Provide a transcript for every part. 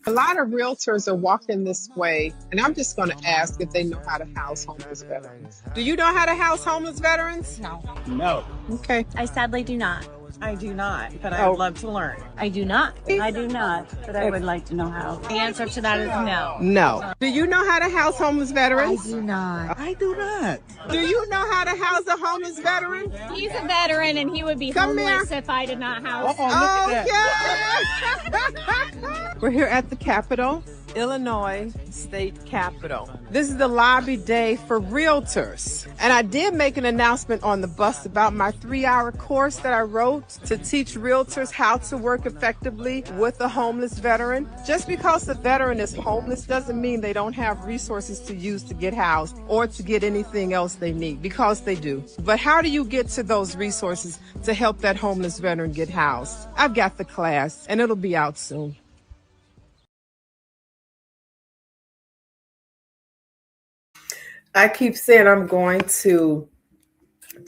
A lot of realtors are walking this way, and I'm just going to ask if they know how to house homeless veterans. Do you know how to house homeless veterans? No, No. Okay. I sadly do not. I do not, but I would love to learn. I do not. I do not, but I would like to know how. The answer to that is no. No. Do you know how to house homeless veterans? I do not. I do not. Do you know how to house a homeless veteran? He's a veteran and he would be Come homeless here. if I did not house. Oh, look at Okay. We're here at the Capitol, Illinois State Capitol. This is the lobby day for realtors. And I did make an announcement on the bus about my 3-hour course that I wrote to teach realtors how to work effectively with a homeless veteran. Just because the veteran is homeless doesn't mean they don't have resources to use to get housed or to get anything else they need, because they do. But how do you get to those resources to help that homeless veteran get housed? I've got the class, and it'll be out soon. I keep saying I'm going to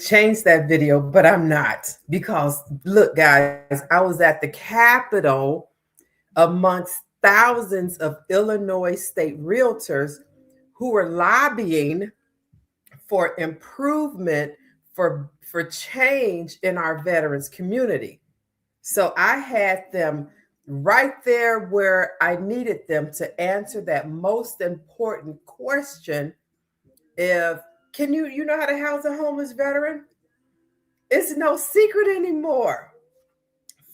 change that video, but I'm not, because look, guys, I was at the Capitol amongst thousands of Illinois state realtors who were lobbying for improvement, for change in our veterans community. So I had them right there where I needed them to answer that most important question. If can you know how to house a homeless veteran? It's no secret anymore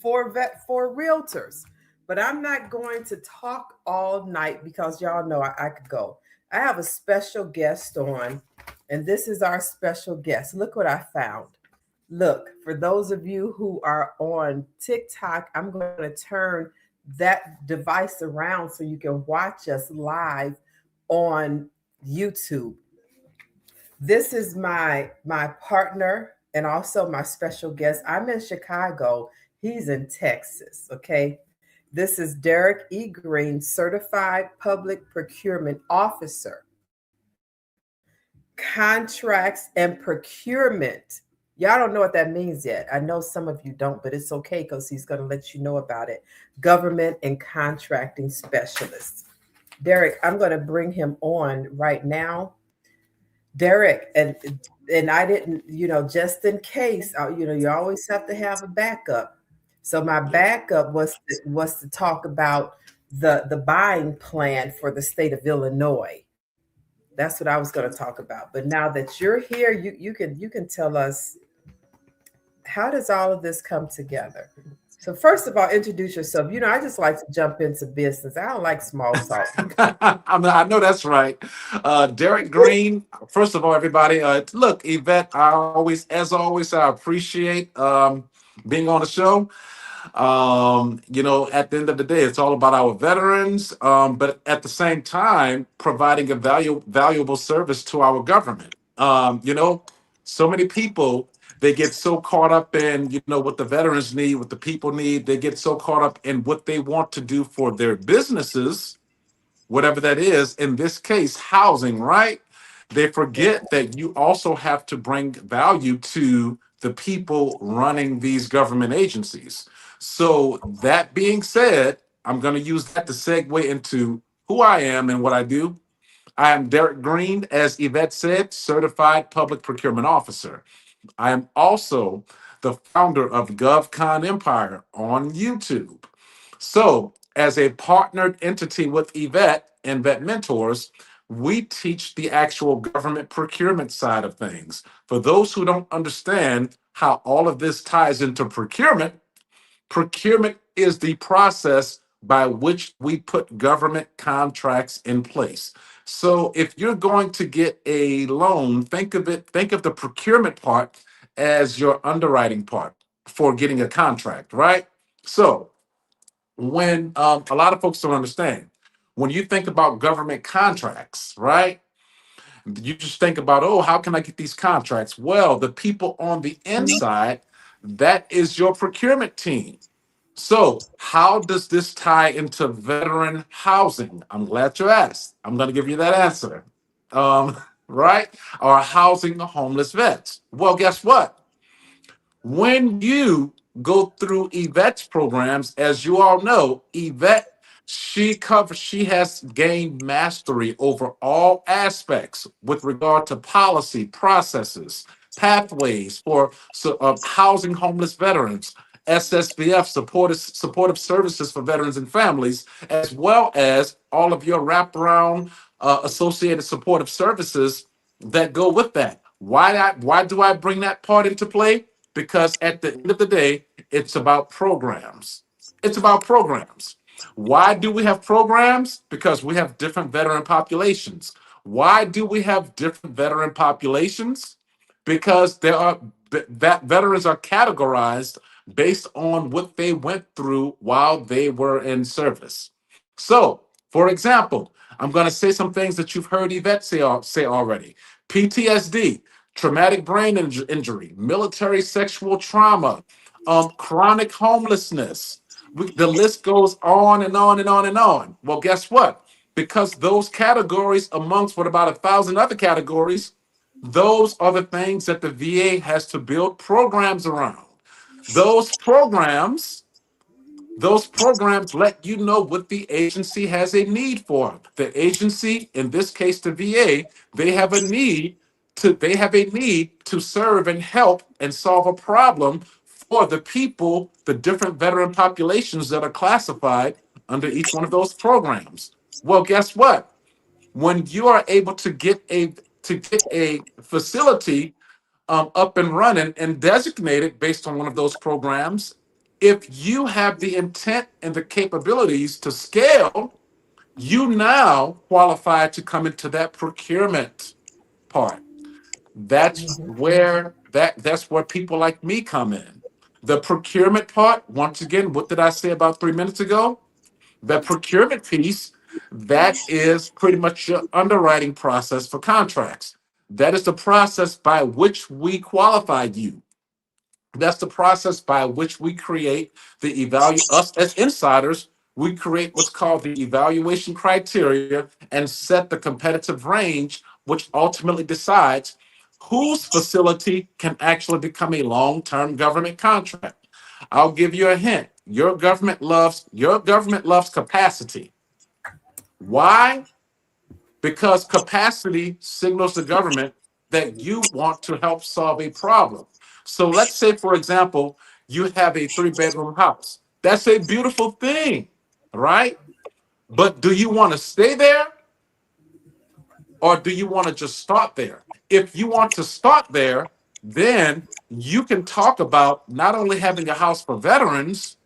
for realtors. But I'm not going to talk all night, because y'all know I could go. I have a special guest on, and this is our special guest. Look what I found. Look, for those of you who are on TikTok, I'm going to turn that device around so you can watch us live on YouTube. This is my partner and also my special guest. I'm in Chicago. He's in Texas, okay? This is Derek E. Green, Certified Public Procurement Officer. Contracts and procurement. Y'all don't know what that means yet. I know some of you don't, but it's okay, because he's going to let you know about it. Government and contracting specialist. Derek, I'm going to bring him on right now. Derek, and I didn't, just in case, you always have to have a backup. So my backup was to talk about the buying plan for the state of Illinois. That's what I was going to talk about. But now that you're here, you can tell us, how does all of this come together? So first of all, introduce yourself. I just like to jump into business. I don't like small talk. I know that's right. Derek Green. First of all, everybody, look, Yvette, as always, I appreciate being on the show. At the end of the day, it's all about our veterans, but at the same time, providing a valuable service to our government. So many people, they get so caught up in, what the veterans need, what the people need. They get so caught up in what they want to do for their businesses, whatever that is. In this case, housing, right? They forget that you also have to bring value to the people running these government agencies. So that being said, I'm going to use that to segue into who I am and what I do. I am Derek Green, as Yvette said, Certified Public Procurement Officer. I am also the founder of GovCon Empire on YouTube. So, as a partnered entity with Yvette and Vet Mentors, we teach the actual government procurement side of things. For those who don't understand how all of this ties into procurement, procurement is the process by which we put government contracts in place. So if you're going to get a loan, think of the procurement part as your underwriting part for getting a contract, right? So when a lot of folks don't understand, when you think about government contracts, right? You just think about, oh, how can I get these contracts? Well, the people on the inside, that is your procurement team. So how does this tie into veteran housing? I'm glad you asked. I'm going to give you that answer. Right? Or housing the homeless vets. Well, guess what? When you go through Yvette's programs, as you all know, Yvette, She has gained mastery over all aspects with regard to policy, processes, pathways for housing homeless veterans, SSVF, supportive services for veterans and families, as well as all of your wraparound associated supportive services that go with that. Why do I bring that part into play? Because at the end of the day, it's about programs. It's about programs. Why do we have programs? Because we have different veteran populations. Why do we have different veteran populations? Because that veterans are categorized based on what they went through while they were in service. So, for example, I'm going to say some things that you've heard Yvette say already. PTSD, traumatic brain injury, military sexual trauma, chronic homelessness. The list goes on and on and on and on. Well, guess what? Because those categories, amongst what about 1,000 other categories, those are the things that the VA has to build programs around. Those programs those programs let you know what the agency has a need for. The agency, in this case the VA, they have a need to serve and help and solve a problem for the people, the different veteran populations that are classified under each one of those programs. Well, guess what? When you are able to get a facility up and running and designated based on one of those programs, if you have the intent and the capabilities to scale, you now qualify to come into that procurement part. That's where people like me come in. The procurement part, once again, what did I say about 3 minutes ago? The procurement piece, that is pretty much your underwriting process for contracts. That is the process by which we qualify you. That's the process by which we create us as insiders. We create what's called the evaluation criteria and set the competitive range, which ultimately decides whose facility can actually become a long-term government contract. I'll give you a hint. Your government loves capacity. Why? Because capacity signals the government that you want to help solve a problem. So let's say, for example, you have a 3 bedroom house. That's a beautiful thing, right? But do you want to stay there or do you want to just start there? If you want to start there, then you can talk about not only having a house for veterans,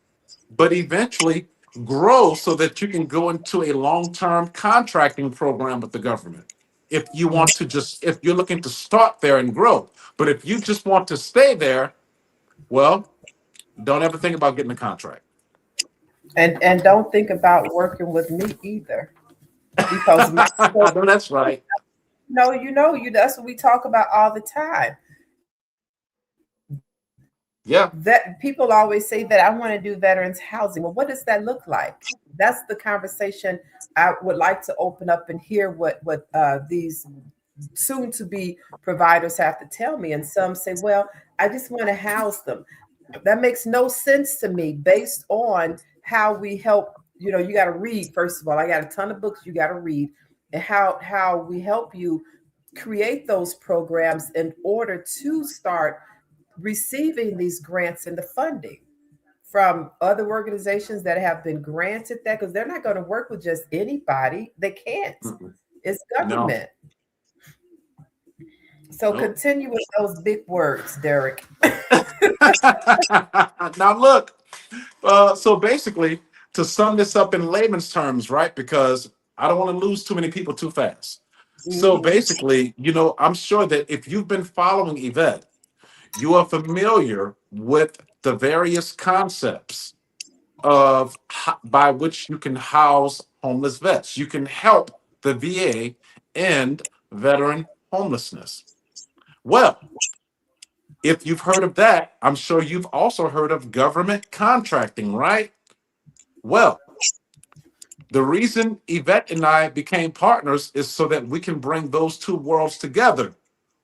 but eventually grow so that you can go into a long-term contracting program with the government. If you're looking to start there and grow, but if you just want to stay there, well, don't ever think about getting a contract. And don't think about working with me either, because my I know that's right. no, you that's what we talk about all the time. Yeah. That people always say that I want to do veterans housing. Well, what does that look like? That's the conversation I would like to open up and hear what these soon to be providers have to tell me. And some say, well, I just want to house them. That makes no sense to me based on how we help. You got to read. First of all, I got a ton of books you got to read, and how we help you create those programs in order to start receiving these grants and the funding from other organizations that have been granted that, because they're not going to work with just anybody. They can't. Mm-mm. It's No. government. So Nope. continue with those big words, Derek. Now look, so basically, to sum this up in layman's terms, right? Because I don't want to lose too many people too fast. So Mhm. basically, I'm sure that if you've been following Yvette, you are familiar with the various concepts by which you can house homeless vets. You can help the VA end veteran homelessness. Well, if you've heard of that, I'm sure you've also heard of government contracting, right? Well, the reason Yvette and I became partners is so that we can bring those two worlds together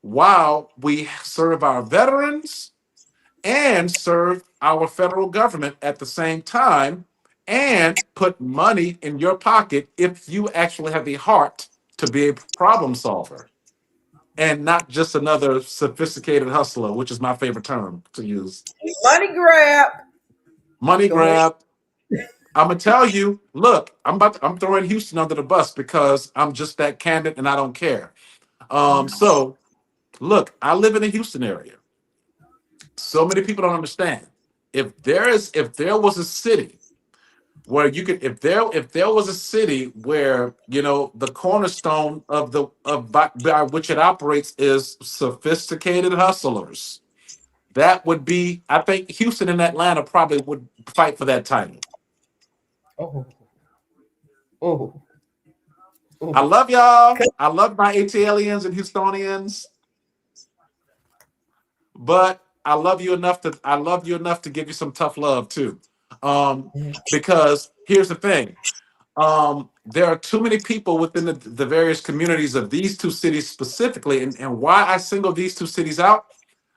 while we serve our veterans and serve our federal government at the same time and put money in your pocket if you actually have the heart to be a problem solver and not just another sophisticated hustler, which is my favorite term to use. Money grab. Money Go ahead. grab. I'm gonna tell you, look, I'm throwing Houston under the bus because I'm just that candid and I don't care. So look, I live in the Houston area. So many people don't understand. If there was a city where you could if there was a city where the cornerstone by which it operates is sophisticated hustlers, that would be, I think Houston and Atlanta probably would fight for that title. Oh, oh, I oh. love y'all. I love my ATLians and Houstonians, but I love you enough to give you some tough love too. Because here's the thing. There are too many people within the various communities of these two cities specifically, and why I single these two cities out.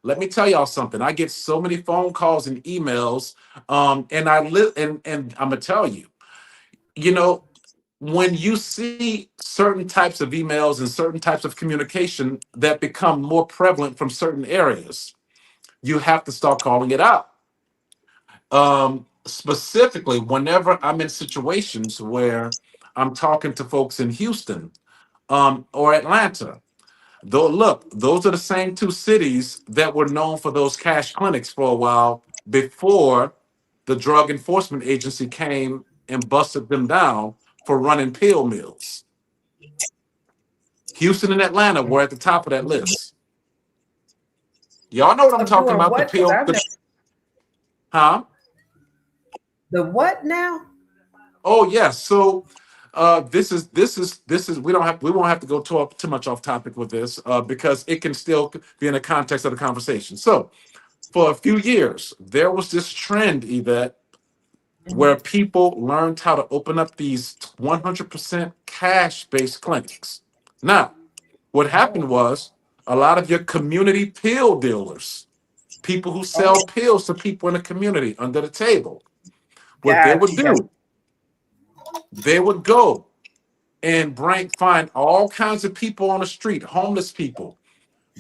Let me tell y'all something. I get so many phone calls and emails, and I live and I'm gonna tell you, you know, when you see certain types of emails and certain types of communication that become more prevalent from certain areas, you have to start calling it out. Specifically, whenever I'm in situations where I'm talking to folks in Houston, or Atlanta, though, look, those are the same two cities that were known for those cash clinics for a while before the Drug Enforcement Agency came and busted them down for running pill mills. Houston and Atlanta were at the top of that list. Y'all know what I'm Of talking doing about? The what? Because pill, I've never. huh? The what now? Oh yes. So this is we won't have to go too much off topic with this because it can still be in the context of the conversation. So for a few years, there was this trend, Yvette, where people learned how to open up these 100% cash-based clinics. Now, what happened Oh, was a lot of your community pill dealers, people who oh, sell pills to people in the community under the table, what they got would you. Got do, they would go and find all kinds of people on the street, homeless people,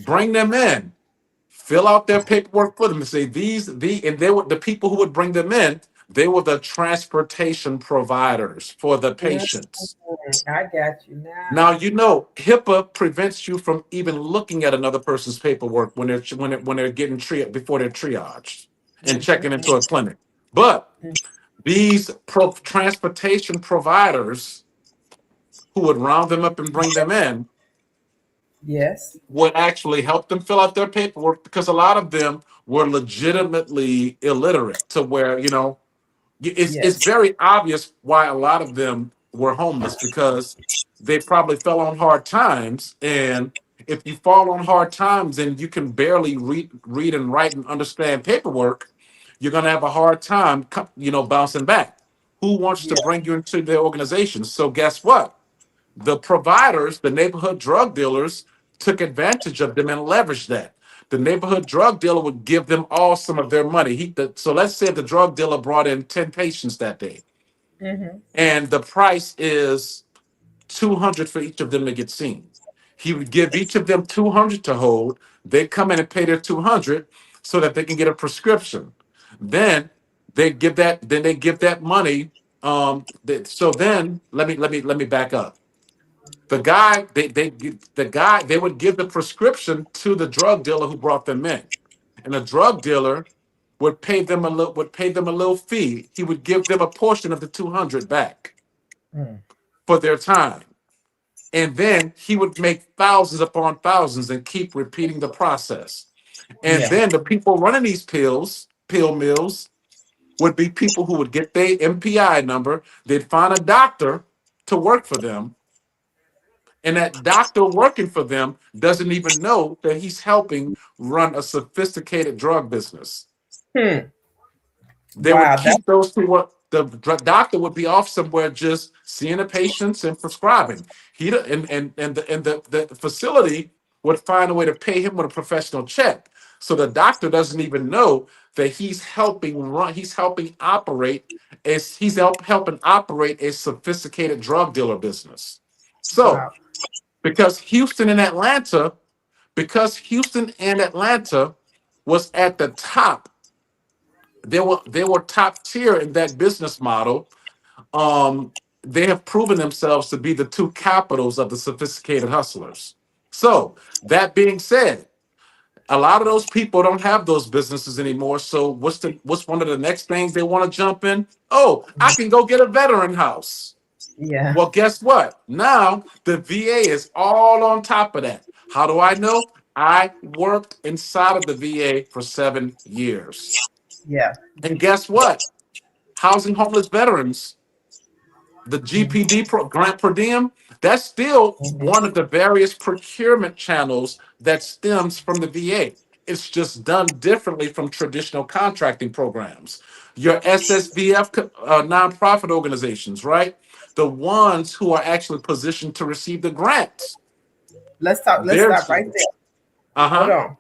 bring them in, fill out their paperwork for them, and say and they were the people who would bring them in. They were the transportation providers for the you. patients. I got you now. Now HIPAA prevents you from even looking at another person's paperwork when they're getting before they're triaged and checking into a clinic. But these transportation providers who would round them up and bring them in Yes. would actually help them fill out their paperwork because a lot of them were legitimately illiterate to where, it's Yes. very obvious why a lot of them were homeless because they probably fell on hard times. And if you fall on hard times and you can barely read and write and understand paperwork, you're going to have a hard time, bouncing back. Who wants to Yes. bring you into their organization? So guess what? The providers, the neighborhood drug dealers, took advantage of them and leveraged that. The neighborhood drug dealer would give them all some of their money. So let's say the drug dealer brought in 10 patients that day, Mm-hmm. and the price is 200 for each of them to get seen. He would give each of them 200 to hold. They come in and pay their 200 so that they can get a prescription. Then they give that money. So then let me back up. They would give the prescription to the drug dealer who brought them in, and the drug dealer would pay them a little fee. He would give them a portion of the 200 back Mm. for their time, and then he would make thousands upon thousands and keep repeating the process. And Yeah. then the people running these pill mills, would be people who would get their MPI number. They'd find a doctor to work for them, and that doctor working for them doesn't even know that he's helping run a sophisticated drug business. Hmm. They would Wow. That. keep those to what doctor would be off somewhere just seeing the patients and prescribing. And the facility would find a way to pay him with a professional check. So the doctor doesn't even know that helping operate a sophisticated drug dealer business. So Wow. because Houston and Atlanta was at the top, they were top tier in that business model. They have proven themselves to be the two capitals of the sophisticated hustlers. So that being said, a lot of those people don't have those businesses anymore. So what's one of the next things they want to jump in? Oh, I can go get a veteran house. Yeah. Well, guess what? Now the VA is all on top of that. How do I know? I worked inside of the VA for 7 years. Yeah. And guess what? Housing homeless veterans, the GPD grant per diem, that's still Mhm. one of the various procurement channels that stems from the VA. It's just done differently from traditional contracting programs. Your SSVF nonprofit organizations, right? The ones who are actually positioned to receive the grants. Let's talk. Let's They're stop right there. Hold uh-huh. on,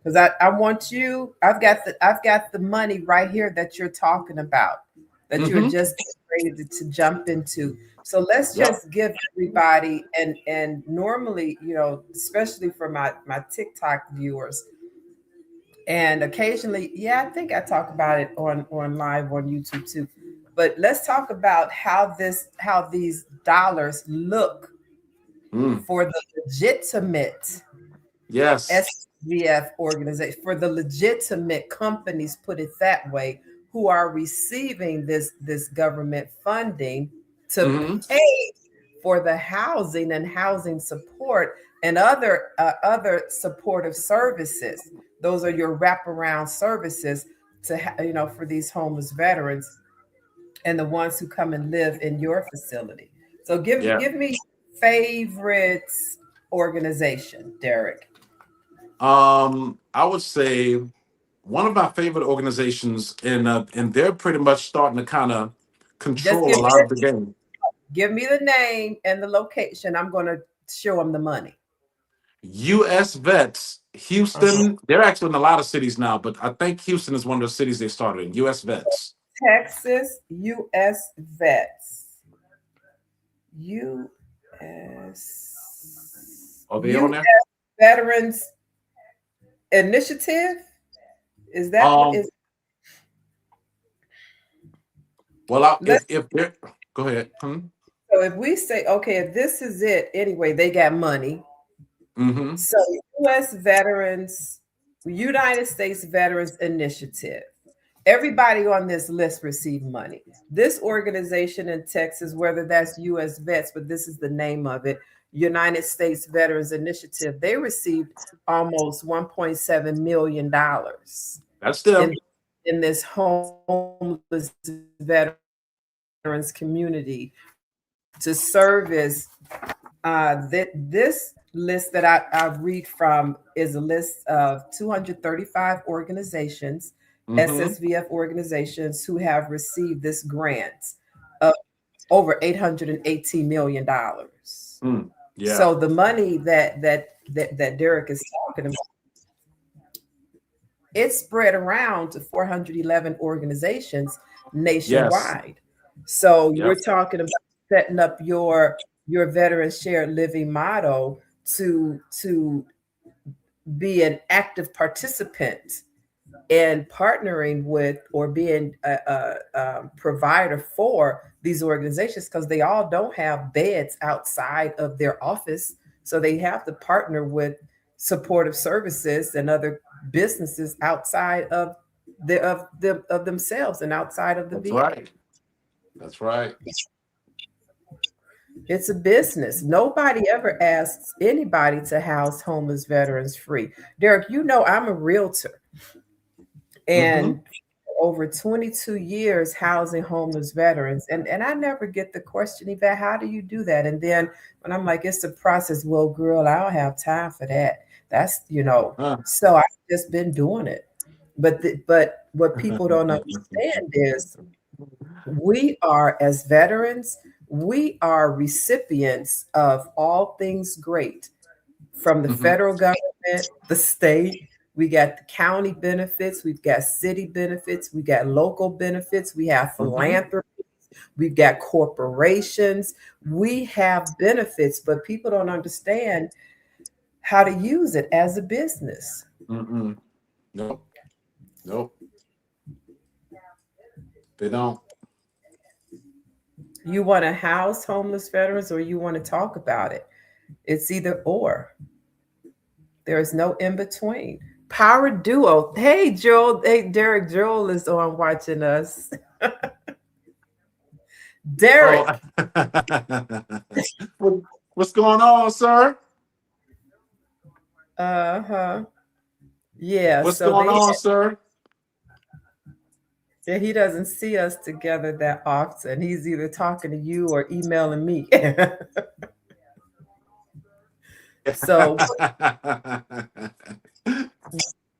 because I want you. I've got the money right here that you're talking about, that you're Mm-hmm. just ready to jump into. So let's Yep. just give everybody, and normally, especially for my TikTok viewers, and occasionally, yeah, I think I talk about it on live on YouTube too. But let's talk about how these dollars look Mm. for the legitimate Yes. SVF organization, for the legitimate companies, put it that way, who are receiving this government funding to Mm-hmm. pay for the housing and housing support and other supportive services. Those are your wraparound services for these homeless veterans and the ones who come and live in your facility. So give Yeah. give me favorites organization, Derek. I would say one of my favorite organizations, and they're pretty much starting to kind of Just control a lot of the game. give me the name and the location. I'm going to show them the money. U.S. Vets, Uh-huh. Houston. They're actually in a lot of cities now, but I think Houston is one of the cities they started in. U.S. Vets. Texas U.S. Vets. U.S. Are they on U.S. there? Veterans Initiative. Is that what Um. is? Well, Let's. if they're go ahead. So if we say, okay, if this is it, anyway, they got money. Mm-hmm. So United States Veterans Initiative. Everybody on this list received money. This organization in Texas, whether that's U.S. Vets, but this is the name of it, United States Veterans Initiative, they received almost $1.7 million That's them. in this homeless veterans community to service. This list that I read from is a list of 235 organizations, Mm-hmm. SSVF organizations, who have received this grant of over $818 million. Yeah. So the money that Derek is talking about, it's spread around to 411 organizations Yes. nationwide. So you're Yep. talking about setting up your veteran shared living model to be an active participant in partnering with or being a provider for these organizations, because they all don't have beds outside of their office. So they have to partner with supportive services and other businesses outside of of themselves and outside of the That's VA. right. That's right. It's a business. Nobody ever asks anybody to house homeless veterans free. Derek, I'm a realtor, Mm-hmm. and over 22 years housing homeless veterans. And I never get the question, Yvette, how do you do that? And then when I'm like, it's a process, well, girl, I don't have time for that. Huh. So I've just been doing it. But what people don't understand is we are, as veterans, we are recipients of all things great from the Mm-hmm. federal government, the state, We got the county benefits, we've got city benefits, we got local benefits, we have Mm-hmm. philanthropy, we've got corporations, we have benefits, but people don't understand how to use it as a business. Mm-mm. Nope. Nope. They don't. You want to house homeless veterans or you want to talk about it. It's either or. There is no in between. Power duo. Hey, Joel. Hey, Derek. Joel is on watching us. Oh, Derek. What- what's going on, sir? Uh huh. Yeah. What's So going on, sir? he doesn't see us together that often. He's either talking to you or emailing me. So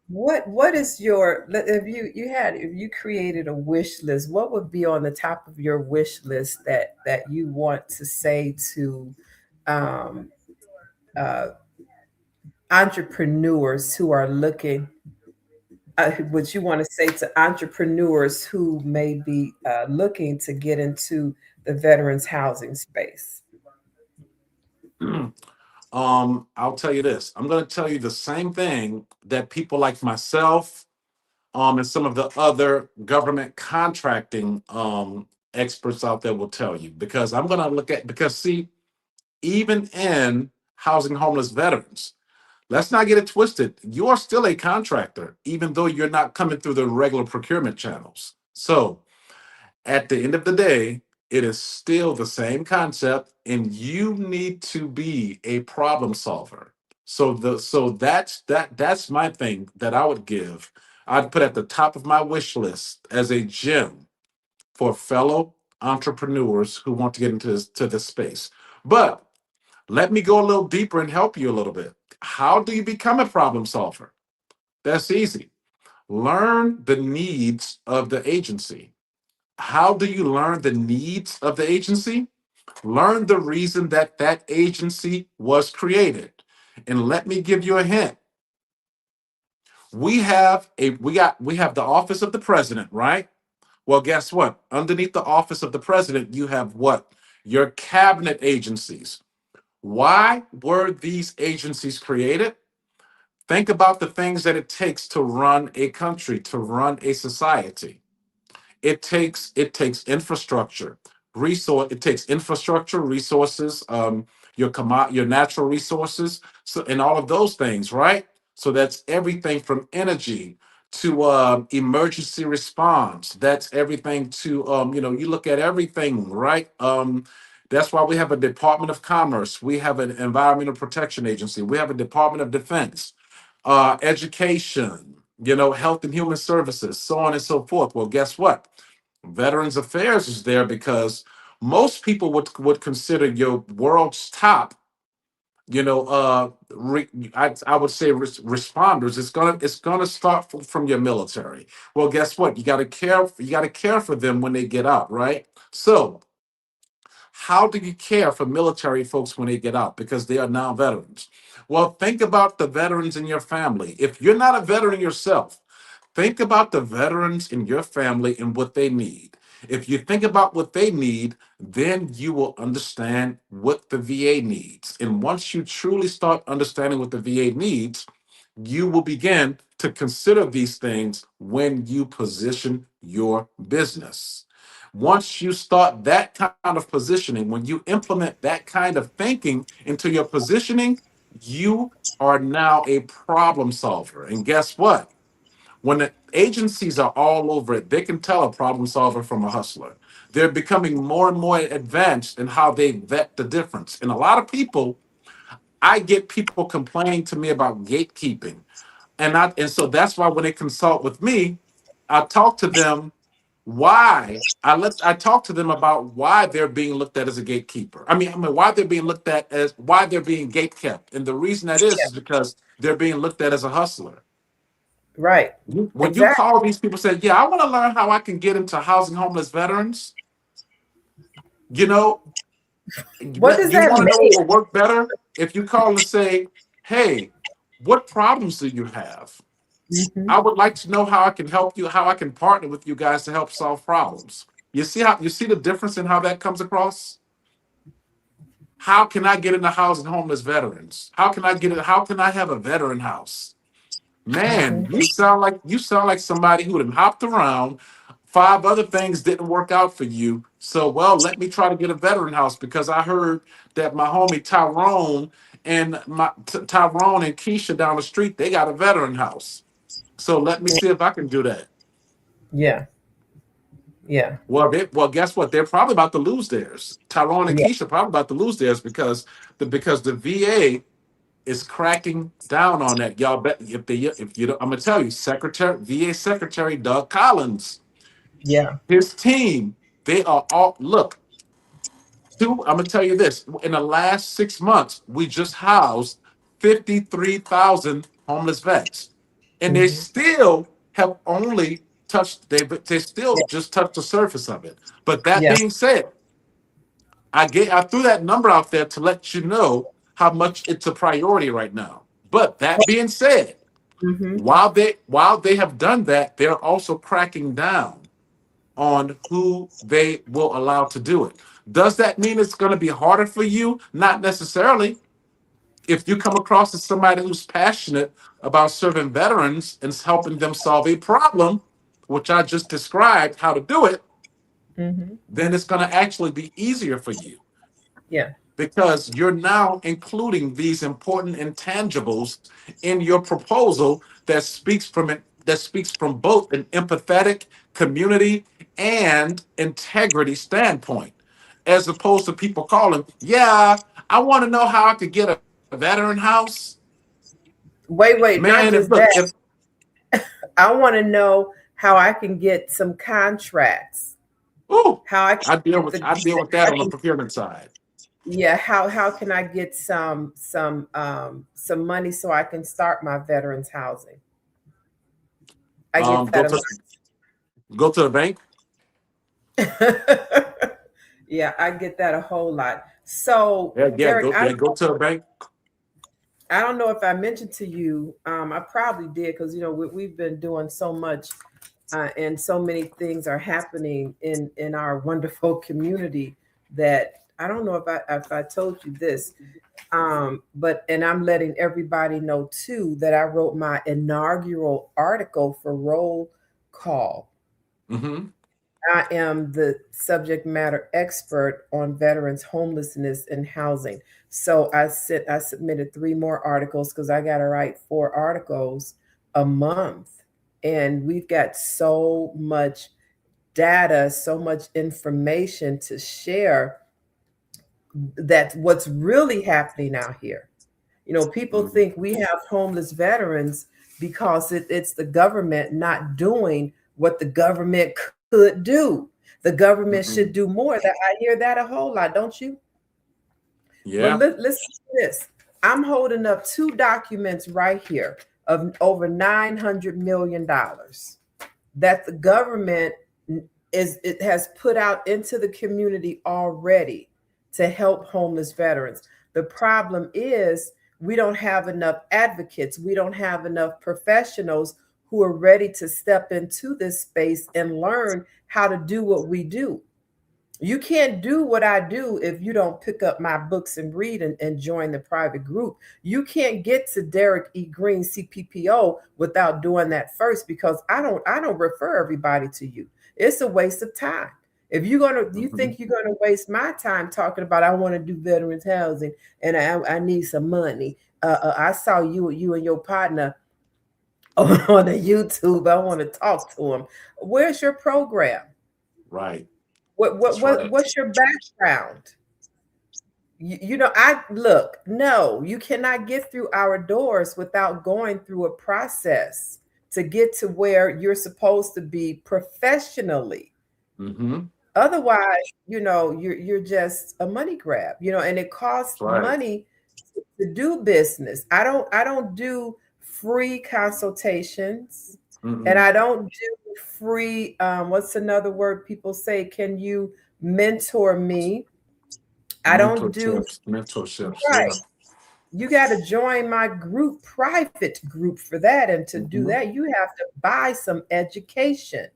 what is your, if you created a wish list, what would be on the top of your wish list that you want to say to um, uh, entrepreneurs who are looking, what you want to say to entrepreneurs who may be looking to get into the veterans housing space? I'll tell you this. I'm going to tell you the same thing that people like myself, and some of the other government contracting experts out there will tell you. Because I'm going to look at, because see, even in housing homeless veterans, let's not get it twisted. You are still a contractor, even though you're not coming through the regular procurement channels. So at the end of the day, it is still the same concept, and you need to be a problem solver. So that's my thing that I would give. I'd put at the top of my wish list as a gem for fellow entrepreneurs who want to get into this space. But let me go a little deeper and help you a little bit. How do you become a problem solver? That's easy. Learn the needs of the agency. How do you learn the needs of the agency? Learn the reason that that agency was created. And let me give you a hint. We have the office of the president, right? Well, guess what? Underneath the office of the president, you have what? Your cabinet agencies. Why were these agencies created? Think about the things that it takes to run a country, to run a society. It takes infrastructure, it takes infrastructure, resources, your natural resources, so and all of those things, right? So that's everything from energy to emergency response. That's everything to you look at everything, right? That's why we have a Department of Commerce, we have an Environmental Protection Agency, we have a Department of Defense, education, health and human services, so on and so forth. Well, guess what? Veterans Affairs is there because most people would consider your world's top, I would say responders. It's gonna start from your military. Well, guess what? You got to care for them when they get out, right? So how do you care for military folks when they get out? Because they are now veterans. Well, think about the veterans in your family. If you're not a veteran yourself, think about the veterans in your family and what they need. If you think about what they need, then you will understand what the VA needs. And once you truly start understanding what the VA needs, you will begin to consider these things when you position your business. Once you start that kind of positioning, when you implement that kind of thinking into your positioning, you are now a problem solver. And guess what? When the agencies are all over it, they can tell a problem solver from a hustler. They're becoming more and more advanced in how they vet the difference. And a lot of people, I get people complaining to me about gatekeeping. And so that's why when they consult with me, I talk to them I talk to them about why they're being looked at as a gatekeeper. I mean why they're being gate kept. And the reason that is because they're being looked at as a hustler. Right. When you Exactly. call these people, say, "Yeah, I want to learn how I can get into housing homeless veterans," you know, What does you that want to know mean? what will work better? If you call and say, "Hey, what problems do you have?" I would like to know how I can help you, how I can partner with you guys to help solve problems. You see the difference in how that comes across? How can I get into housing homeless veterans? How can I have a veteran house? Man, you sound like somebody who had hopped around. Five other things didn't work out for you. So, well, let me try to get a veteran house because I heard that my homie Tyrone and Keisha down the street, they got a veteran house. So let me see if I can do that. Yeah. Yeah. Well, guess what? They're probably about to lose theirs. Tyrone and Yeah. Keisha probably about to lose theirs because the VA is cracking down on that. Y'all bet if you don't, I'm gonna tell you, VA Secretary Doug Collins, Yeah. his team, they are all look. I'm gonna tell you this: in the last 6 months, we just housed 53,000 homeless vets, and they Mhm. still have only touched. They still Yeah. just touched the surface of it. But that Yeah. being said, I threw that number out there to let you know how much it's a priority right now. But that being said, Mhm. while they have done that, they're also cracking down on who they will allow to do it. Does that mean it's going to be harder for you? Not necessarily. If you come across as somebody who's passionate about serving veterans and helping them solve a problem, which I just described how to do it, Mhm. then it's going to actually be easier for you Yeah. because you're now including these important intangibles in your proposal that speaks from both an empathetic community and integrity standpoint, as opposed to people calling, yeah, I want to know how I could get a veteran house. Wait, not Man, if just look, that. if I want to know how I can get some contracts. ooh, How I can get I deal with that on the procurement side. yeah, how can I get some money so I can start my veterans housing? I get Go that a to lot. the bank. Yeah, I get that a whole lot. So, Derek, Go to the bank. I don't know if I mentioned to you, I probably did because we've been doing so much, and so many things are happening in our wonderful community that I don't know if I told you this, but and I'm letting everybody know too that I wrote my inaugural article for Roll Call. Mm-hmm. I am the subject matter expert on veterans homelessness and housing. So I submitted three more articles because I got to write four articles a month. And we've got so much data, so much information to share that what's really happening out here. People Mm-hmm. think we have homeless veterans because it's the government not doing what the government could do. The government Mm-hmm. should do more. That I hear that a whole lot, don't you? But Yeah. listen to this. I'm holding up two documents right here of over $900 million that the government it has put out into the community already to help homeless veterans. The problem is we don't have enough advocates. We don't have enough professionals who are ready to step into this space and learn how to do what we do. You can't do what I do if you don't pick up my books and read and join the private group. You can't get to Derek E. Green CPPO without doing that first because I don't refer everybody to you. It's a waste of time. If you Mm-hmm. think you're gonna waste my time talking about I want to do veterans housing and I need some money. I saw you and your partner on the YouTube. I want to talk to him. Where's your program? Right. What That's right. what's your background? I look, no, you cannot get through our doors without going through a process to get to where you're supposed to be professionally. Mm-hmm. Otherwise, you're just a money grab, and it costs That's right. money to do business. I don't do free consultations, and Mm-mm. I don't do free what's another word people say, can you mentor me? I don't do Mentorships. Yeah. right. You got to join my group, private group for that. And to do that, you have to buy some education.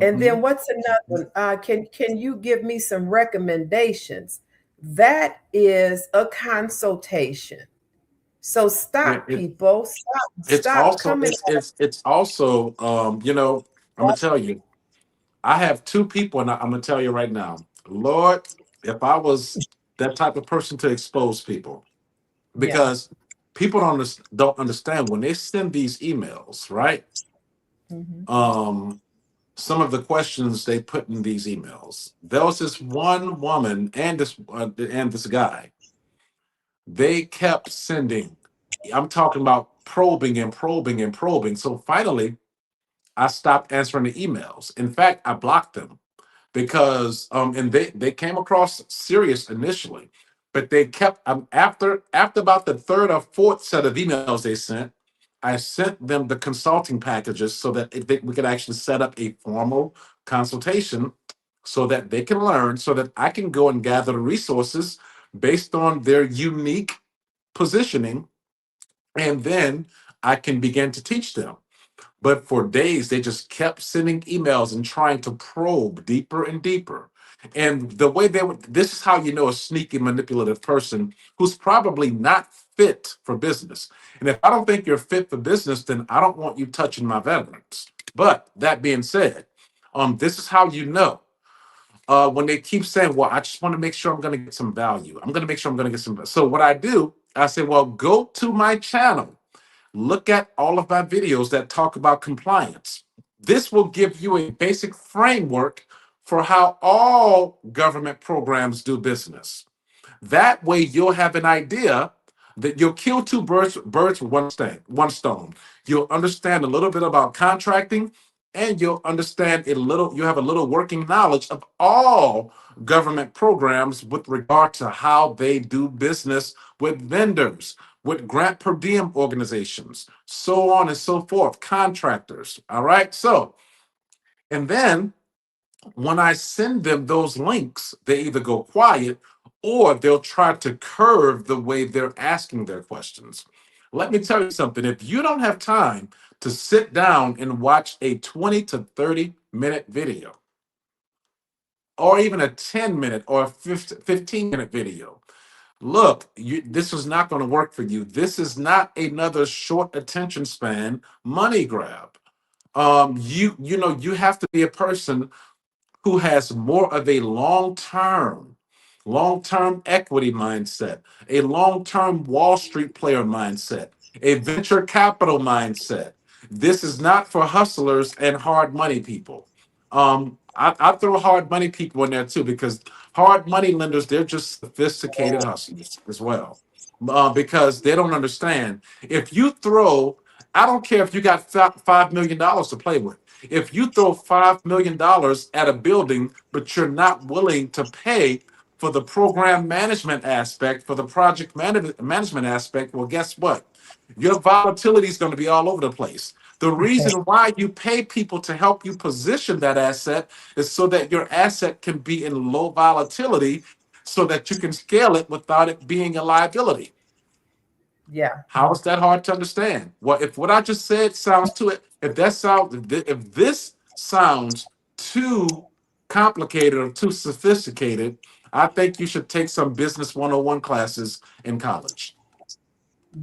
And then what's another one? Can you give me some recommendations? That is a consultation. So Yeah, stop, people. Stop coming. it's also I'm gonna tell you, I have two people, and I'm gonna tell you right now, Lord, if I was that type of person to expose people, Yeah. because people don't understand when they send these emails, right? Mhm. Some of the questions they put in these emails. There was this one woman and this guy. They kept sending. I'm talking about probing and probing and probing. So finally, I stopped answering the emails. In fact, I blocked them because and they came across serious initially, but they kept after about the third or fourth set of emails they sent, I sent them the consulting packages so that we could actually set up a formal consultation so that they can learn, so that I can go and gather the resources based on their unique positioning, and then I can begin to teach them. But for days, they just kept sending emails and trying to probe deeper and deeper. And the way they would, this is how you know a sneaky, manipulative person who's probably not fit for business. And if I don't think you're fit for business, then I don't want you touching my veterans. But that being said, this is how you know. When they keep saying, well, I just want to make sure I'm going to get some value. I'm going to make sure I'm going to get some. So what I do, I say, well, go to my channel. Look at all of my videos that talk about compliance. This will give you a basic framework for how all government programs do business. That way, you'll have an idea that you'll kill two birds with one stone. You'll understand a little bit about contracting, and you'll understand a little. You have a little working knowledge of all government programs with regard to how they do business with vendors, with grant per diem organizations, so on and so forth, contractors. All right. So, and then when I send them those links, they either go quiet or they'll try to curve the way they're asking their questions. Let me tell you something. If you don't have time to sit down and watch a 20 to 30-minute video, or even a 10-minute or a 15-minute video, look, this is not going to work for you. This is not another short attention span money grab. You have to be a person who has more of a long-term equity mindset, a long-term Wall Street player mindset, a venture capital mindset. This is not for hustlers and hard money people. I throw hard money people in there too, because hard money lenders, they're just sophisticated hustlers as well. Because they don't understand. If you throw, I don't care if you got $5 million to play with. If you throw $5 million at a building, but you're not willing to pay for the program management aspect, for the project management aspect, well, guess what? Your volatility is going to be all over the place. The reason why you pay people to help you position that asset is so that your asset can be in low volatility so that you can scale it without it being a liability. Yeah. How is that hard to understand? Well, if what I just said sounds too, if this sounds too complicated or too sophisticated, I think you should take some business 101 classes in college.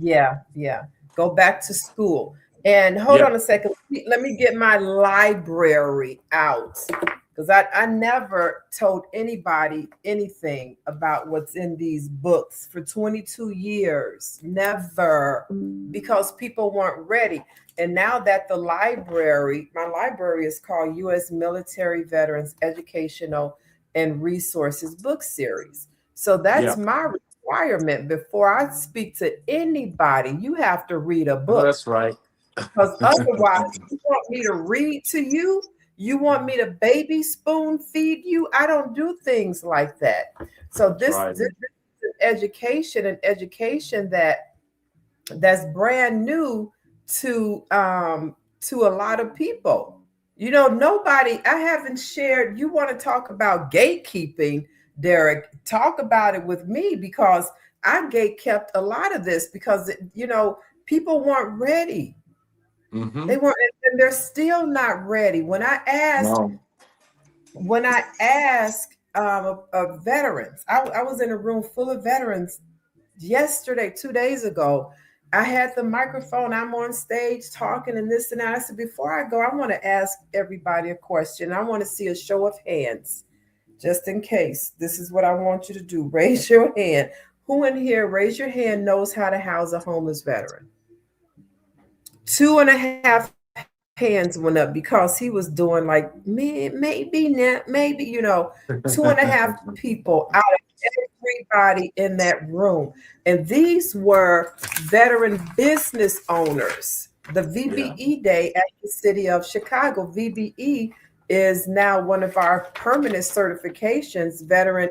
Yeah, yeah. Go back to school. And hold Yeah. on a second. Let me get my library out, because I never told anybody anything about what's in these books for 22 years. Never, because people weren't ready. And now that my library is called U.S. Military Veterans Educational and Resources Book Series. So that's Yeah. my requirement. Before I speak to anybody, you have to read a Oh, book, that's right. because otherwise, you want me to read to you? You want me to baby spoon feed you? I don't do things like that. So That's right. this is an education that's brand new to a lot of people. Nobody, I haven't shared. You want to talk about gatekeeping? Derek, talk about it with me, because I kept a lot of this because, people weren't ready. Mm-hmm. They weren't, and they're still not ready. No. When I asked of veterans, I was in a room full of veterans yesterday, 2 days ago. I had the microphone, I'm on stage talking and this and that. I said, before I go, I want to ask everybody a question. I want to see a show of hands, just in case. This is what I want you to do. Raise your hand. Who in here, raise your hand, knows how to house a homeless veteran? 2.5 hands went up, because he was doing like, maybe not, maybe, 2.5 people out of everybody in that room. And these were veteran business owners. The VBE Day at the city of Chicago. VBE is now one of our permanent certifications, veteran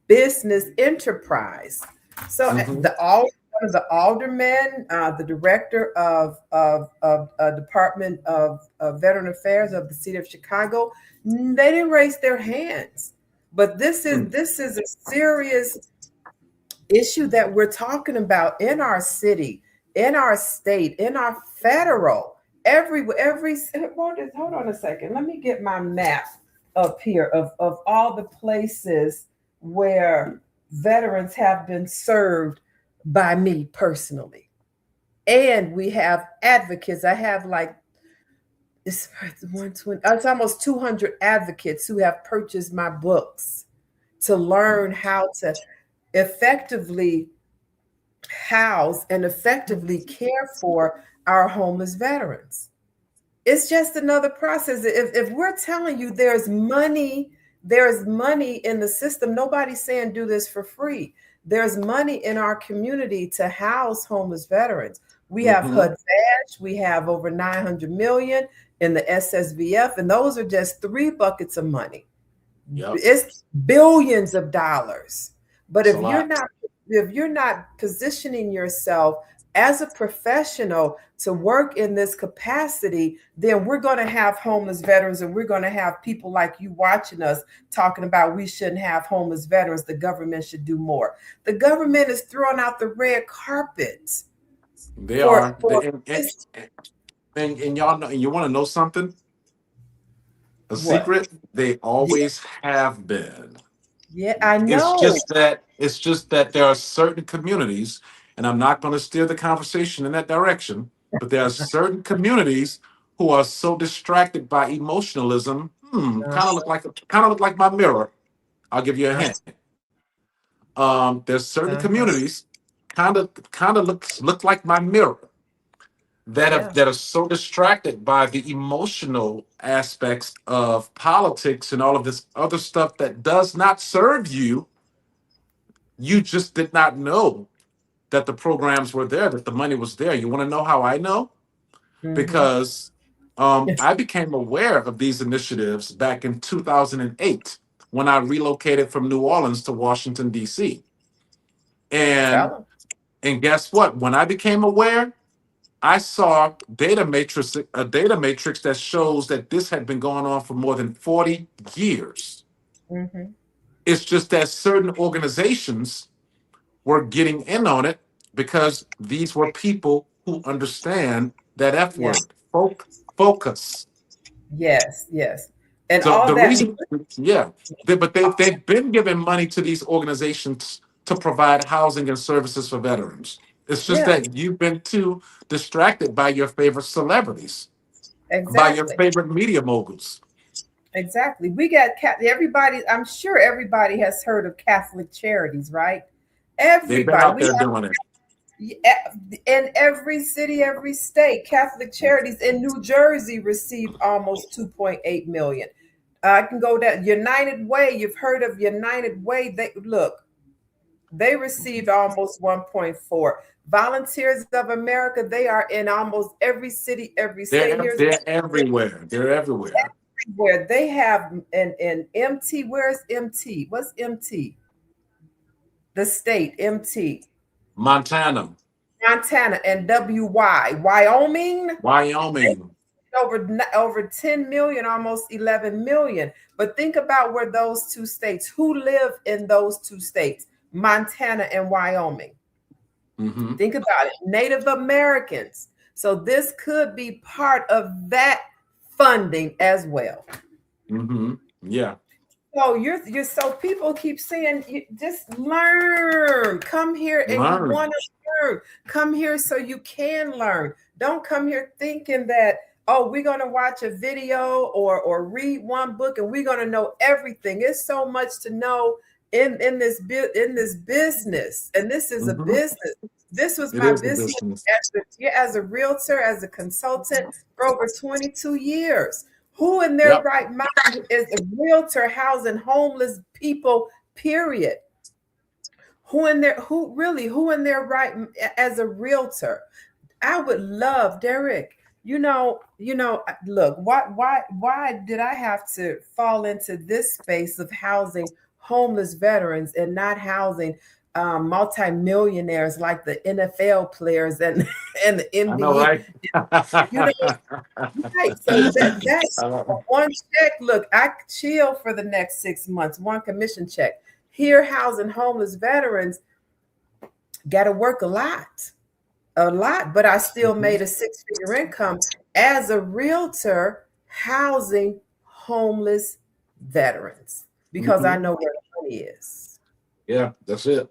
business enterprise. So Mm-hmm. one of the aldermen, the director of Department of Veteran Affairs of the city of Chicago, they didn't raise their hands. But this is a serious issue that we're talking about in our city, in our state, in our federal, every hold on a second. Let me get my map up here of all the places where veterans have been served by me personally. And we have advocates. I have like it's 120, it's almost 200 advocates who have purchased my books to learn how to effectively house and effectively care for our homeless veterans. It's just another process. If we're telling you there's money in the system, nobody's saying do this for free. There's money in our community to house homeless veterans. We have Mm-hmm. HUD-VASH, we have over 900 million in the SSVF, and those are just 3 buckets of money. Yep. It's billions of dollars. But It's if a you're lot. not positioning yourself as a professional to work in this capacity, then we're going to have homeless veterans, and we're going to have people like you watching us talking about we shouldn't have homeless veterans. The government should do more. The government is throwing out the red carpet They for are. this. And y'all know, and you want to know something? A What? secret? They Yeah, always have been. yeah, I It's know. just that there are certain communities, and I'm not going to steer the conversation in that direction, but there are certain communities who are so distracted by emotionalism. Kind of look like my mirror. I'll give you a Uh, hint. There's certain uh-huh. communities kind of look like my mirror Yeah. that are so distracted by the emotional aspects of politics and all of this other stuff that does not serve you. You just did not know that the programs were there, that the money was there. You want to know how I know? Mm-hmm. Because I became aware of these initiatives back in 2008 when I relocated from New Orleans to Washington, D.C. And Tell them. and guess what? When I became aware, I saw a data matrix that shows that this had been going on for more than 40 years. Mm-hmm. It's just that certain organizations were getting in on it because these were people who understand that F Yeah. word, focus. Yes. Yes. And So all the that. reason, yeah, but they've been giving money to these organizations to provide housing and services for veterans. It's just Yeah. that you've been too distracted by your favorite celebrities, by your Exactly. favorite media moguls. Exactly. We got everybody. I'm sure everybody has heard of Catholic Charities, right? They've been Everybody. out We there doing it. in every city, every state, Catholic Charities in New Jersey received almost 2.8 million. I can go down. United Way. You've heard of United Way? They received almost 1.4. Volunteers of America. They are in almost every city, every state. Here's They're everywhere. They're everywhere. where they have an MT. Where's MT? What's MT? The state MT. Montana, Montana and WY. Wyoming. Wyoming. over 10 million, almost 11 million. But think about where those two states, who live in those two states, Montana and Wyoming. Mm-hmm. Think about it, Native Americans. So this could be part of that funding as well. Mm-hmm. Yeah. So you're so people keep saying, you just learn. Come here and you Learn. want to learn. Come here so you can learn. Don't come here thinking that, oh, we're gonna watch a video or read one book and we're gonna know everything. It's so much to know in this business, and this is a Mm-hmm. business. This was It my is the business business. as a realtor, as a consultant for over 22 years. Who in their Yep. right mind is a realtor housing homeless people, period? Who in their right as a realtor? I would love, Derek, look, why did I have to fall into this space of housing homeless veterans and not housing multimillionaires like the NFL players and the I know, NBA? right? You know, right. So that's one check. Look, I chill for the next 6 months, one commission check. Here, housing homeless veterans got to work a lot, but I still made a 6-figure income as a realtor housing homeless veterans because I Mm-hmm. know where the money is. Yeah, that's it.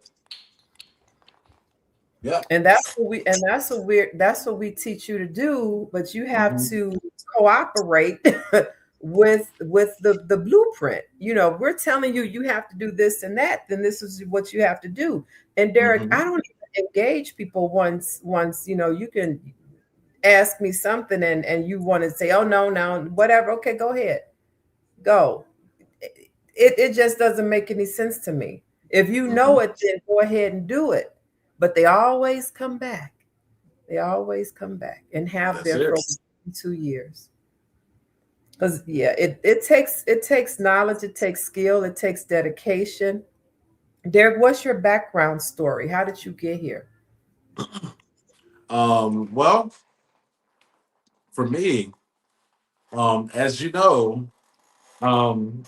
Yeah. And that's what we teach you to do, but you have Mm-hmm. to cooperate with the blueprint. We're telling you you have to do this and that, then this is what you have to do. And Derek, Mm-hmm. I don't even engage people once, you can ask me something and you want to say, oh no, whatever. Okay, go ahead. Go. It just doesn't make any sense to me. If you know Mm-hmm. it, then go ahead and do it. But they always come back. They always come back and have That's been for it. 2 years. Because it takes knowledge, it takes skill, it takes dedication. Derek, what's your background story? How did you get here? Well, for me, as you know, um,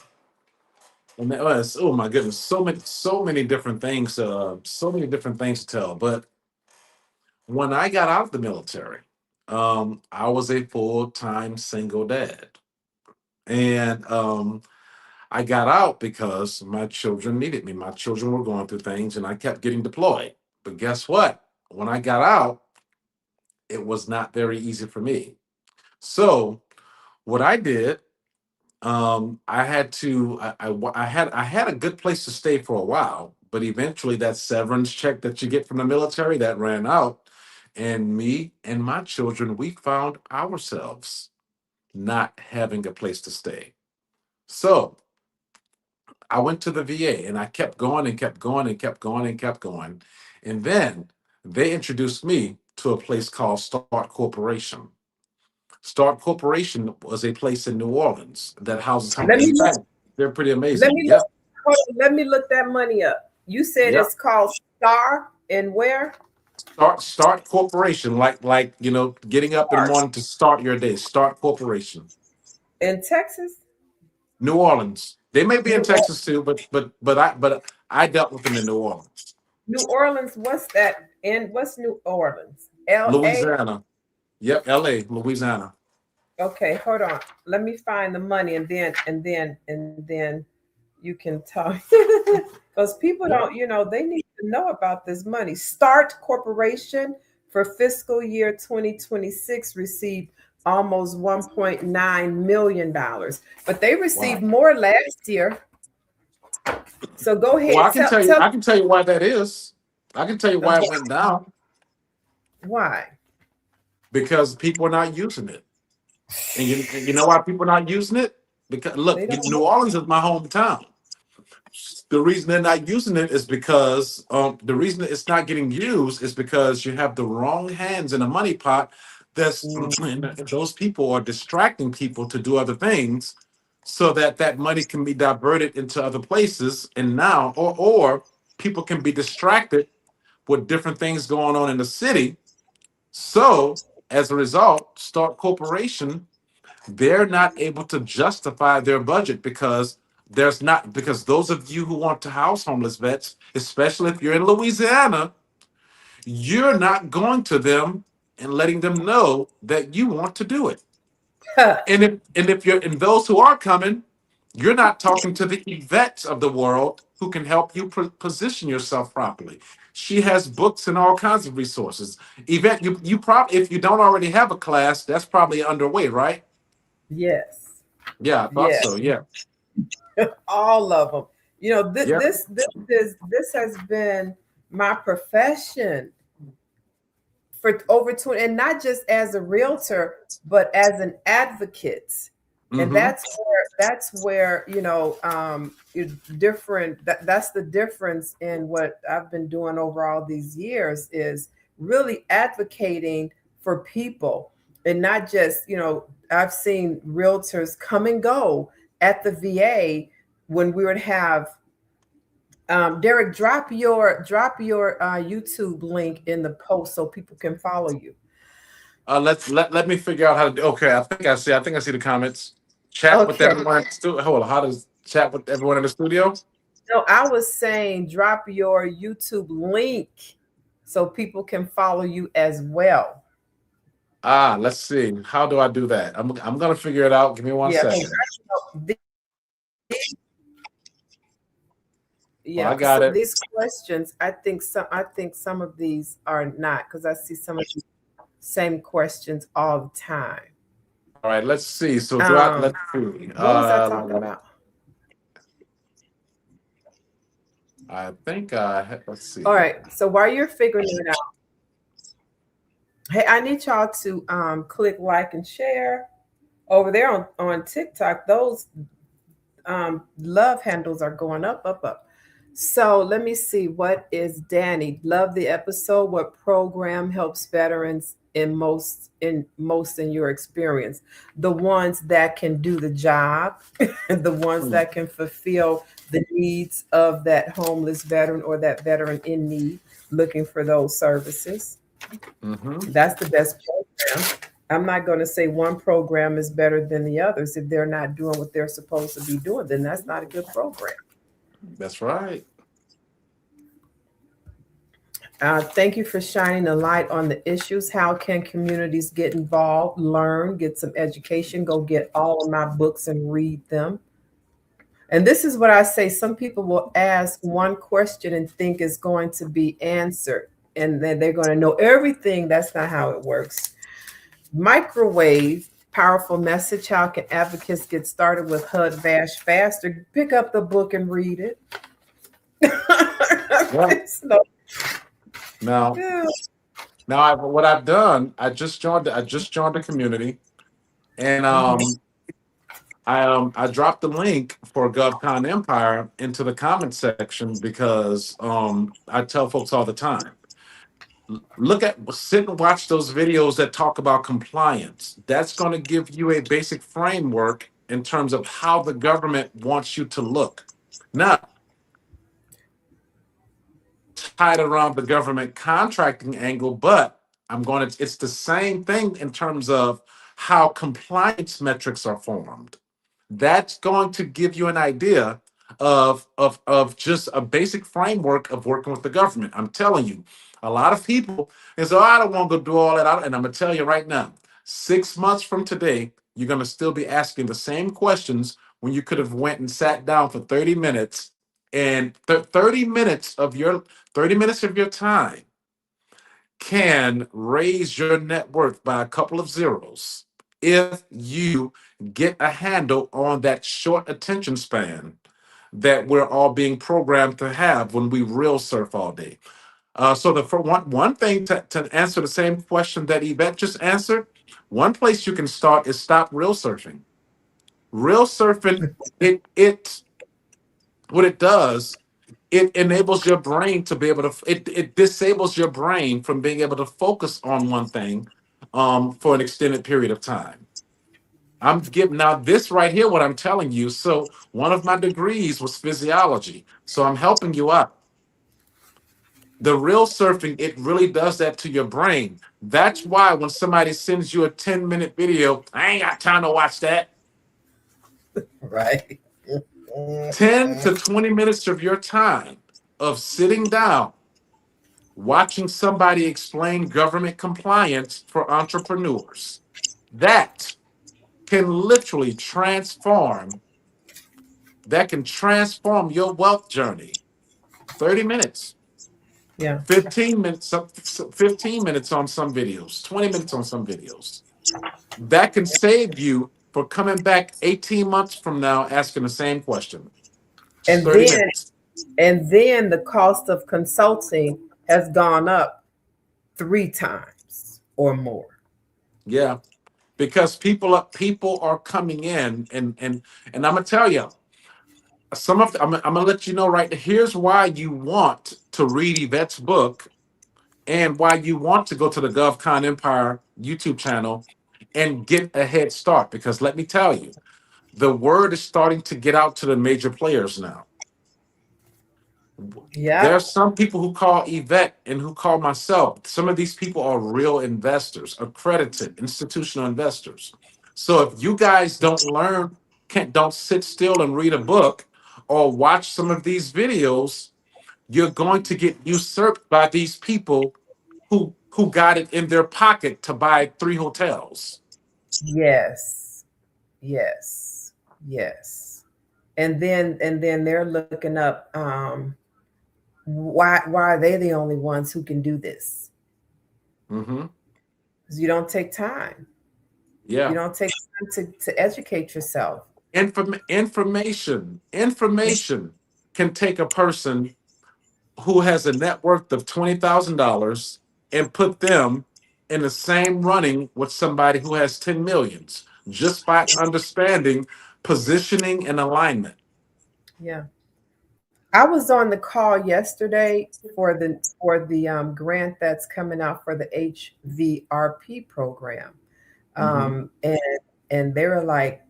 and that was, oh my goodness, so many different things, so many different things to tell. But when I got out of the military, I was a full-time single dad. And I got out because my children needed me. My children were going through things and I kept getting deployed. But guess what? When I got out, it was not very easy for me. So what I did, I had to, I had a good place to stay for a while, but eventually that severance check that you get from the military that ran out, and me and my children, we found ourselves not having a place to stay. So I went to the VA and I kept going and kept going and kept going and kept going. And then they introduced me to a place called Start Corporation. Start Corporation was a place in New Orleans that houses Let homeless. me In look, fact, they're pretty let amazing. me Yeah. look, hold on, let me look that money up. You said Yeah. it's called Star and where? Start Corporation, getting up in the Start morning to start your day. Start Corporation. in Texas? New Orleans. They may be in New Texas too, but I dealt with them in New Orleans. New Orleans, what's that? And what's New Orleans? LA? Louisiana. Yep, LA, Louisiana. Okay, hold on. Let me find the money and then you can talk. Because people Yep. don't, they need to know about this money. Start Corporation for fiscal year 2026 received almost $1.9 million, but they received Wow. more last year. So go Well, ahead, tell I can tell you why that is. I can tell you us why it went down why. because people are not using it. And you know why people are not using it? Because look, They don't. New Orleans is my hometown. The reason they're not using it is because the reason that it's not getting used is because you have the wrong hands in a money pot. And those people are distracting people to do other things, so that that money can be diverted into other places. And now, or people can be distracted with different things going on in the city. So as a result, Start Corporation. they're not able to justify their budget because those of you who want to house homeless vets, especially if you're in Louisiana, you're not going to them and letting them know that you want to do it. And if you're and those who are coming, you're not talking to the vets of the world who can help you position yourself properly. She has books and all kinds of resources. Yvette, you probably, if you don't already have a class, that's probably underway, right? Yes. Yeah, I thought Yes. so. Yeah. All of them. You know, Yeah. this has been my profession for over 20, and not just as a realtor, but as an advocate. And Mm-hmm. that's where different, that's the difference in what I've been doing over all these years, is really advocating for people. And not just, I've seen realtors come and go at the VA when we would have Derek, drop your YouTube link in the post so people can follow you. Let me figure out how to do. Okay, I think I see the comments. Chat with Okay. everyone in the studio. Hold on. How does chat with everyone in the studio? No, I was saying drop your YouTube link so people can follow you as well. Let's see. How do I do that? I'm gonna figure it out. Give me one second. Yeah, I got it. These questions, I think some of these are not, because I see some of the same questions all the time. All right, let's see. So let's see. What was I talking about? I think let's see. All right. So while you're figuring it out, hey, I need y'all to click like and share over there on TikTok. Those love handles are going up. So let me see. What is Danny? Love the episode. What program helps veterans in your experience? The ones that can do the job, the ones that can fulfill the needs of that homeless veteran or that veteran in need, looking for those services. Mm-hmm. That's the best program. I'm not going to say one program is better than the others. If they're not doing what they're supposed to be doing, then that's not a good program. That's right. Thank you for shining a light on the issues. How can communities get involved, learn, get some education, go get all of my books and read them? And this is what I say. Some people will ask one question and think it's going to be answered, and then they're going to know everything. That's not how it works. Microwave, powerful message. How can advocates get started with HUD-VASH faster? Pick up the book and read it. Now, what I've done, I just joined the community, and I dropped the link for GovCon Empire into the comment section because I tell folks all the time, sit and watch those videos that talk about compliance. That's going to give you a basic framework in terms of how the government wants you to look. Now, tied around the government contracting angle, but it's the same thing in terms of how compliance metrics are formed. That's going to give you an idea of just a basic framework of working with the government. I'm telling you, a lot of people is, I don't want to go do all that. And I'm going to tell you right now, 6 months from today, you're going to still be asking the same questions when you could have went and sat down for 30 minutes and 30 minutes of your time can raise your net worth by a couple of zeros if you get a handle on that short attention span that we're all being programmed to have when we real surf all day. So for one thing to answer the same question that Yvette just answered, one place you can start is stop real surfing. Real surfing, what it does, it enables your brain to be able to, it disables your brain from being able to focus on one thing for an extended period of time. I'm giving now this right here, what I'm telling you. So one of my degrees was physiology. So I'm helping you out. The real surfing, it really does that to your brain. That's why when somebody sends you a 10-minute video, I ain't got time to watch that. Right. 10 to 20 minutes of your time of sitting down, watching somebody explain government compliance for entrepreneurs, that can literally transform your wealth journey. 30 minutes, Yeah. 15 minutes, 15 minutes on some videos, 20 minutes on some videos. That can save you for coming back 18 months from now asking the same question. Just And 30 then minutes. the cost of consulting has gone up 3 times or more. Yeah. Because people are coming in and I'm gonna tell you, I'm gonna let you know right now. Here's why you want to read Yvette's book and why you want to go to the GovCon Empire YouTube channel and get a head start. Because let me tell you, the word is starting to get out to the major players now. Yeah. There's some people who call Yvette and who call myself. Some of these people are real investors, accredited institutional investors. So if you guys don't sit still and read a book or watch some of these videos, you're going to get usurped by these people who got it in their pocket to buy 3 hotels. Yes. Yes. Yes. And then they're looking up why are they the only ones who can do this? Mm-hmm. Because you don't take time. You Yeah. don't take time to educate yourself. Information can take a person who has a net worth of $20,000 and put them in the same running with somebody who has 10 millions just by understanding positioning and alignment. Yeah. I was on the call yesterday for the grant that's coming out for the HVRP program. Hmm. And they were like,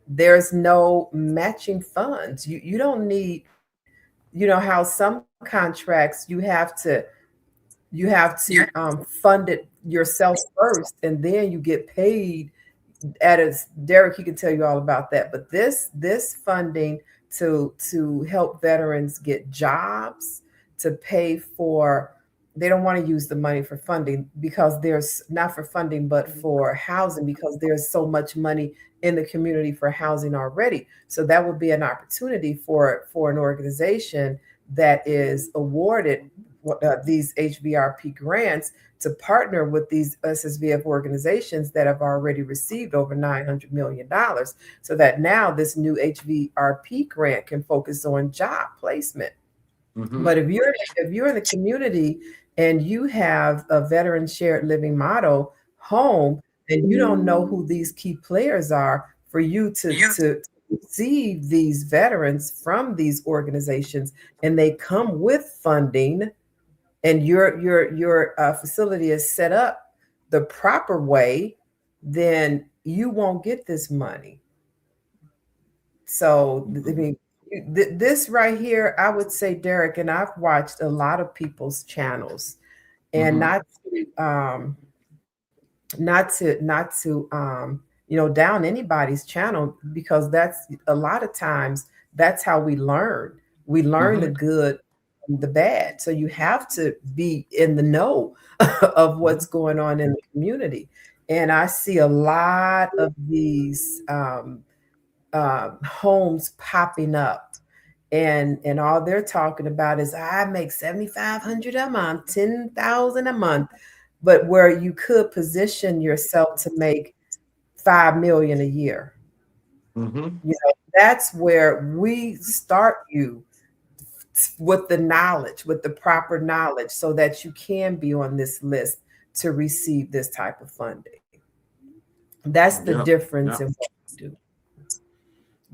there's no matching funds. You don't need, how some contracts you have to fund it yourself first, and then you get paid at a Derek, he can tell you all about that. But this funding to help veterans get jobs, to pay for, they don't want to use the money for funding because there's not for funding, but for housing, because there's so much money in the community for housing already. So that would be an opportunity for an organization that is awarded these HVRP grants to partner with these SSVF organizations that have already received over $900 million, so that now this new HVRP grant can focus on job placement. Hmm. But if you're in the community and you have a veteran shared living model home, and you don't know who these key players are for you to receive these veterans from these organizations, and they come with funding, and your facility is set up the proper way, then you won't get this money. So I Hmm. mean, this right here, I would say, Derek, and I've watched a lot of people's channels, and Hmm. not to down anybody's channel, because that's a lot of times that's how we learn. We learn the Hmm. good and the bad. So you have to be in the know of what's going on in the community. And I see a lot of these homes popping up, and all they're talking about is, I make 7,500 a month, 10,000 a month, but where you could position yourself to make 5 million a year. Hmm. That's where we start you with the knowledge, with the proper knowledge, so that you can be on this list to receive this type of funding. That's the Yeah. difference Yeah. in what we do.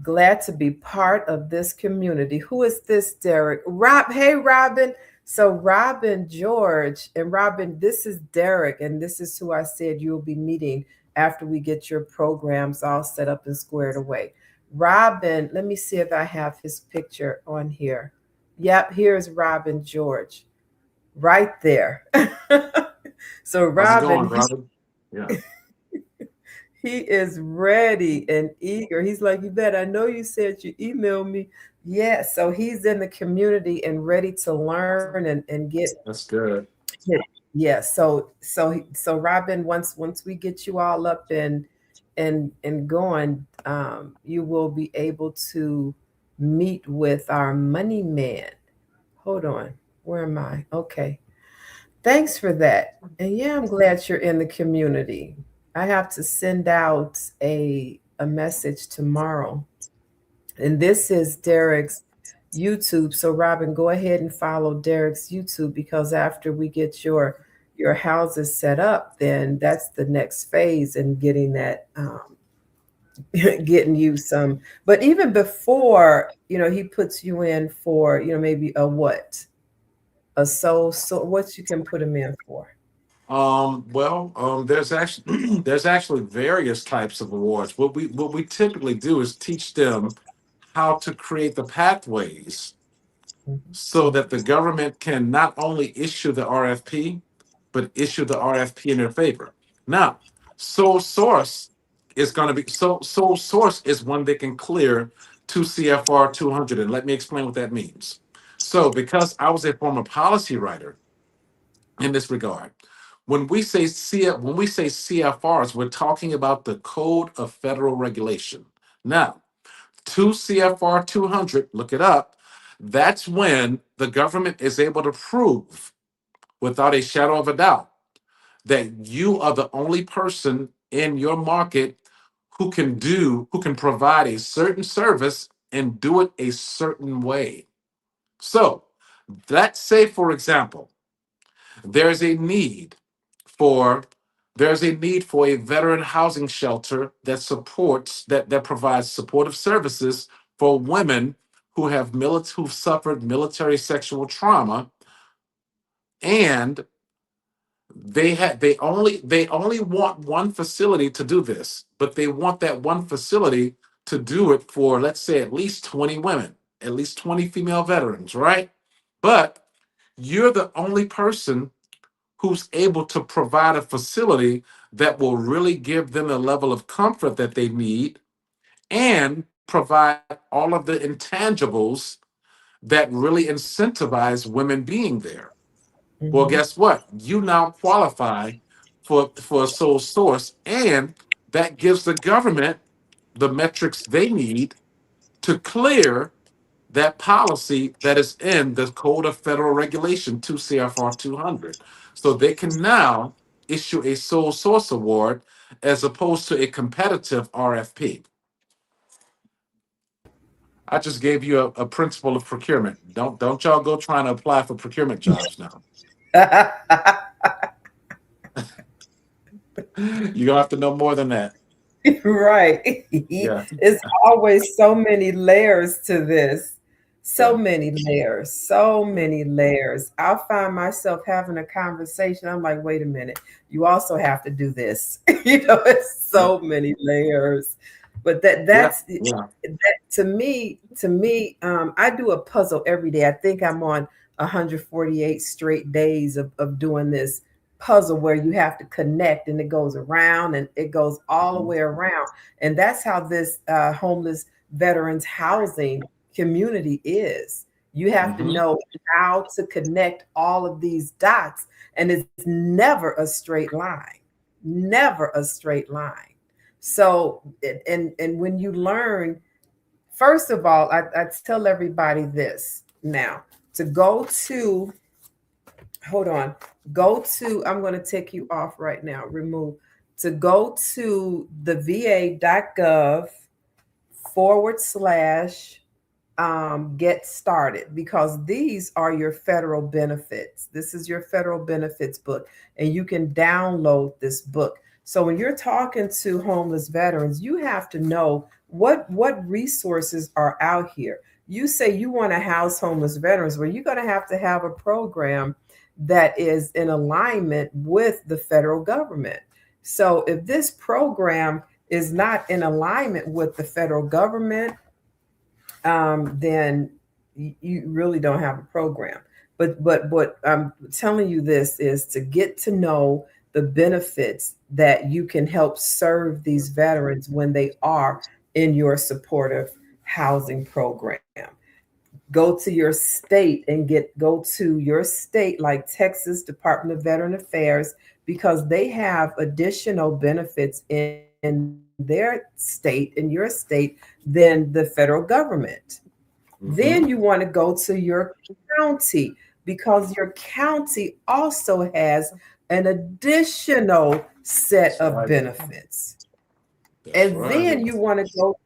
Glad to be part of this community. Who is this, Derek? Rob. Hey, Robin. So, Robin George, and Robin, this is Derek, and this is who I said you'll be meeting after we get your programs all set up and squared away. Robin, let me see if I have his picture on here. Yep, here's Robin George. right there. So How's it going, Robin, Robin? Yeah, he is ready and eager. He's like, Yvette, I know you said you emailed me. Yeah, so he's in the community and ready to learn and get. that's good. Yeah, so Robin, once we get you all up and going, you will be able to meet with our money man. Hold on, where am I? Okay, thanks for that. And yeah, I'm glad you're in the community. I have to send out a message tomorrow, and this is Derek's YouTube. So Robin, go ahead and follow Derek's YouTube, because after we get your houses set up, then that's the next phase in getting that getting you some. But even before, he puts you in for, maybe a what? A so what you can put him in for. There's actually there's actually various types of awards. What we typically do is teach them how to create the pathways Mhm. so that the government can not only issue the RFP, but issue the RFP in their favor. Now, sole source is going to be sole source is one that can clear 2 CFR 200, and let me explain what that means. So, because I was a former policy writer in this regard, when we say CFRs, we're talking about the Code of Federal Regulation. Now, 2 CFR 200, look it up. That's when the government is able to prove without a shadow of a doubt that you are the only person in your market who can provide a certain service and do it a certain way. So, let's say, for example, there's a need for there's a need for a veteran housing shelter that provides supportive services for women who've suffered military sexual trauma, and they only want one facility to do this, but they want that one facility to do it for, let's say, at least 20 women, at least 20 female veterans, right? But you're the only person who's able to provide a facility that will really give them the level of comfort that they need and provide all of the intangibles that really incentivize women being there. Well, Mhm. guess what? You now qualify for a sole source, and that gives the government the metrics they need to clear that policy that is in the Code of Federal Regulation 2 CFR 200. So they can now issue a sole source award as opposed to a competitive RFP. I just gave you a principle of procurement. Don't y'all go trying to apply for procurement jobs now. You're gonna have to know more than that. Right. Yeah. It's always so many layers to this. So Yeah. many layers, so many layers. I'll find myself having a conversation. I'm like, wait a minute, you also have to do this. It's Yeah. so many layers. But Yeah. that's Yeah. that to me, I do a puzzle every day. I think I'm on 148 straight days of doing this puzzle where you have to connect, and it goes around and it goes all the Mhm. way around. And that's how this homeless veterans housing community is. You have to Mhm. know how to connect all of these dots, and it's never a straight line, never a straight line. So, and when you learn, first of all, I tell everybody this now, to go to, hold on, go to, I'm going to take you off right now, remove, to go to the va.gov / get started, because these are your federal benefits. This is your federal benefits book, and you can download this book. So when you're talking to homeless veterans, you have to know what resources are out here. You say you want to house homeless veterans, well, you're going to have a program that is in alignment with the federal government. So if this program is not in alignment with the federal government, then you really don't have a program. But what I'm telling you this is to get to know the benefits that you can help serve these veterans when they are in your supportive housing program. Go to your state and go to your state like Texas Department of Veteran Affairs, because they have additional benefits in their state, in your state, than the federal government. Then Hmm. you want to go to your county, because your county also has an additional set That's of right. benefits. That's And right. then you want to go,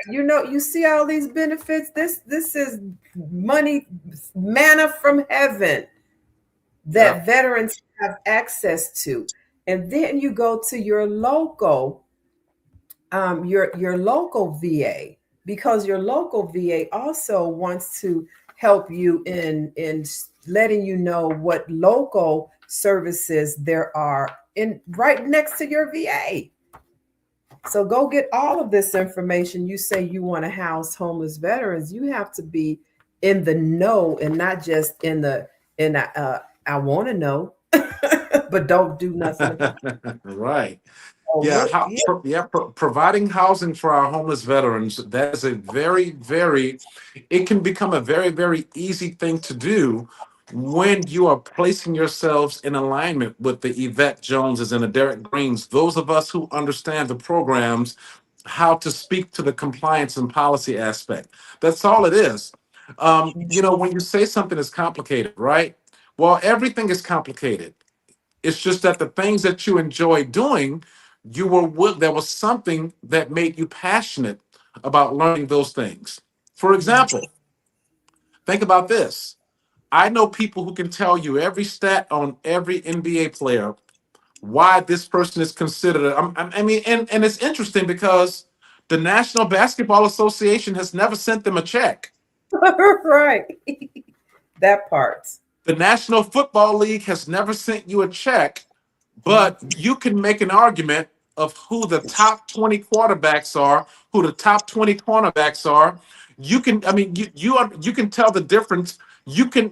you see all these benefits. This is money, manna from heaven Yeah. that veterans have access to. And then you go to your local VA, because your local VA also wants to help you in letting you know what local services there are in right next to your VA. So go get all of this information. You say you want to house homeless veterans, you have to be in the know and not just in the I want to know, but don't do nothing about it. Right. So Yeah, look, yeah. providing housing for our homeless veterans, that is a it can become a very, very easy thing to do when you are placing yourselves in alignment with the Yvette Joneses and the Derek Greens, those of us who understand the programs, how to speak to the compliance and policy aspect. That's all it is. When you say something is complicated, right? Well, everything is complicated. It's just that the things that you enjoy doing, there was something that made you passionate about learning those things. For example, think about this. I know people who can tell you every stat on every NBA player, why this person is considered. I mean, and it's interesting because the National Basketball Association has never sent them a check. Right. That part. The National Football League has never sent you a check, but Mhm. you can make an argument of who the top 20 quarterbacks are, who the top 20 cornerbacks are. You can tell the difference. You can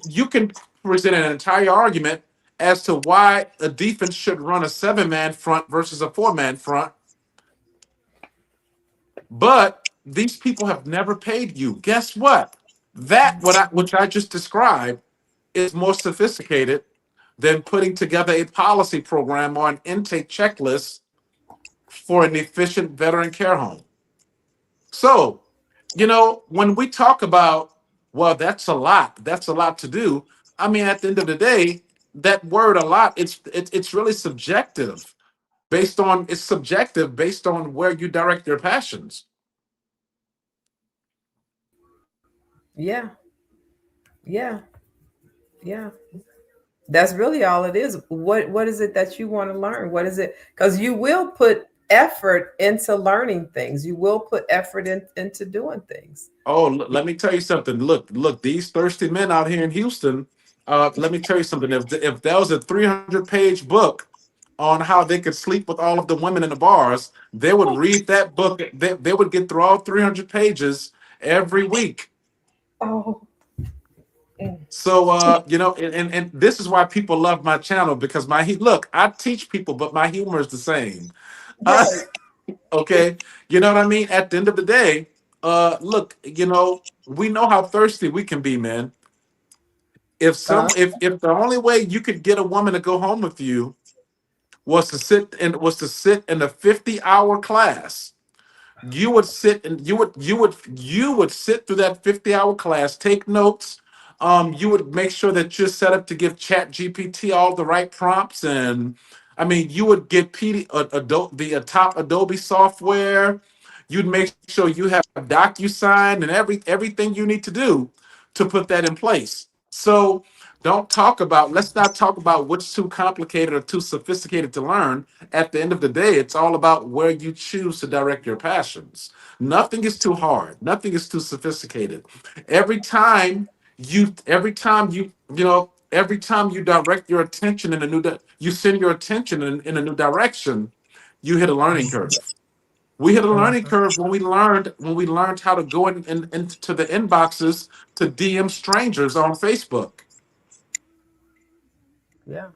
present an entire argument as to why a defense should run a seven-man front versus a four-man front, but these people have never paid you. Guess what? Which I just described is more sophisticated than putting together a policy program or an intake checklist for an efficient veteran care home. So, when we talk about, well, that's a lot to do. I mean, at the end of the day, that word a lot, it's really subjective based on where you direct your passions. Yeah, yeah, yeah. That's really all it is. What is it that you want to learn? What is it? Because you will put effort into learning things. You will put effort into doing things. Oh, let me tell you something. Look, these thirsty men out here in Houston. Let me tell you something. If there was a 300-page book on how they could sleep with all of the women in the bars, they would read that book. They would get through all 300 pages every week. Oh, mm. So, and this is why people love my channel, because look, I teach people, but my humor is the same. Uh, Right. okay, you know what I mean. At the end of the day, look, we know how thirsty we can be, man. Uh, If the only way you could get a woman to go home with you was to sit in a 50-hour class, you would sit and you would sit through that 50-hour class, take notes. You would make sure that you're set up to give Chat GPT all the right prompts, and I mean, you would get Adobe, the top Adobe software. You'd make sure you have DocuSign and everything you need to do to put that in place. So let's not talk about what's too complicated or too sophisticated to learn. At the end of the day, it's all about where you choose to direct your passions. Nothing is too hard. Nothing is too sophisticated. Every time you direct your attention you send your attention in a new direction, you hit a learning curve. We hit a learning curve when we learned how to go into the inboxes to DM strangers on Facebook. Yeah.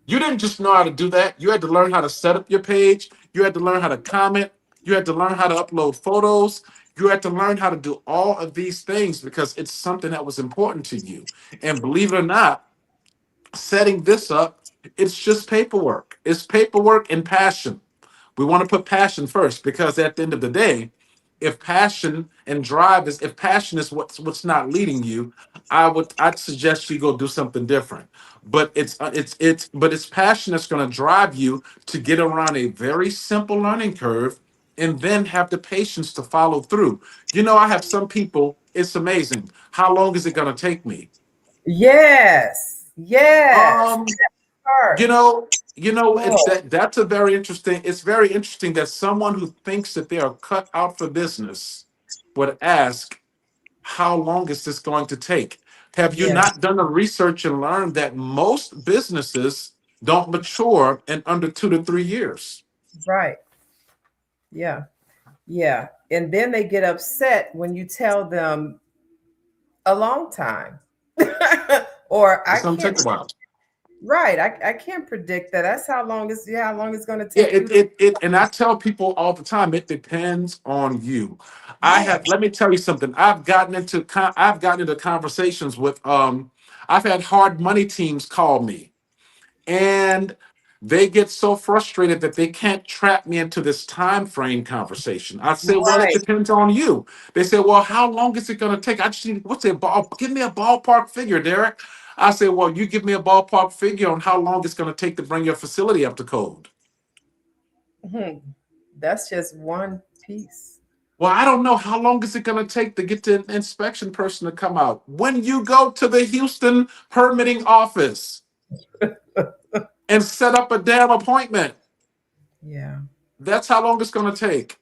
You didn't just know how to do that. You had to learn how to set up your page. You had to learn how to comment. You had to learn how to upload photos. You had to learn how to do all of these things because it's something that was important to you. And believe it or not, setting this up, it's just paperwork. It's paperwork and passion. We want to put passion first because at the end of the day, if passion is what's not leading you, I'd suggest you go do something different. But it's passion that's going to drive you to get around a very simple learning curve and then have the patience to follow through. I have some people, it's amazing. How long is it going to take me? Yes. Yes. Um, Part. it's Oh, that's a very interesting. It's very interesting that someone who thinks that they are cut out for business would ask, "How long is this going to take?" Have you yeah. not done the research and learned that most businesses don't mature in under 2 to 3 years? Right. Yeah. Yeah. And then they get upset when you tell them a long time. Or I It's going to can't, take a while. right. I can't predict that. That's how long it's going to Yeah, take you to. and I tell people all the time, it depends on you. Yeah. Let me tell you something. I've gotten into conversations with I've had hard money teams call me, and they get so frustrated that they can't trap me into this time frame conversation. I say, well, it Right. depends on you. They say, well, how long is it going to take? I just need give me a ballpark figure, Derek. I say, well, you give me a ballpark figure on how long it's going to take to bring your facility up to code. Hmm. That's just one piece. Well, I don't know how long is it going to take to get the inspection person to come out. When you go to the Houston permitting office and set up a damn appointment, Yeah. that's how long it's going to take.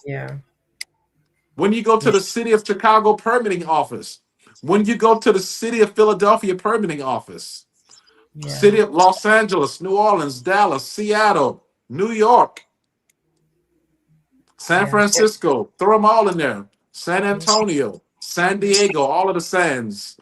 Yeah. When you go to Yeah. the city of Chicago permitting office, when you go to the city of Philadelphia permitting office, Yeah. city of Los Angeles, New Orleans, Dallas, Seattle, New York, San Yeah. Francisco, throw them all in there. San Antonio, San Diego, all of the sands.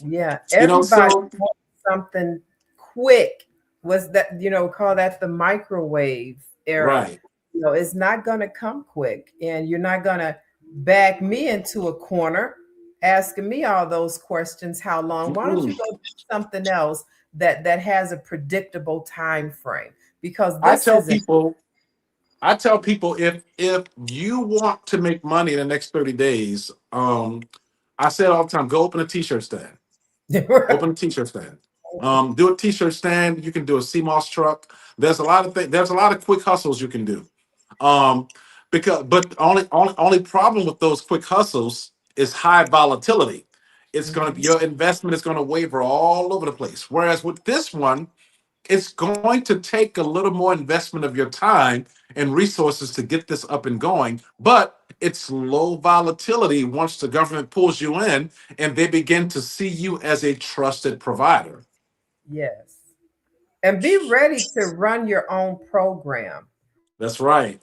Yeah, everybody So wants something quick. Was that, call that the microwave era. right. It's not going to come quick, and you're not going to back me into a corner asking me all those questions. How long? Why don't you Mm-mm. go do something else that has a predictable time frame? Because I this tell isn't. people, if you want to make money in the next 30 days, I say it all the time, go open a t-shirt stand. Open a t-shirt stand. Do a t-shirt stand. You can do a CMOS truck. There's a lot of things. There's a lot of quick hustles you can do. Um, but only problem with those quick hustles is high volatility. It's going to be your investment is going to waver all over the place. Whereas with this one, it's going to take a little more investment of your time and resources to get this up and going, but it's low volatility once the government pulls you in and they begin to see you as a trusted provider. Yes, and be ready to run your own program. That's right.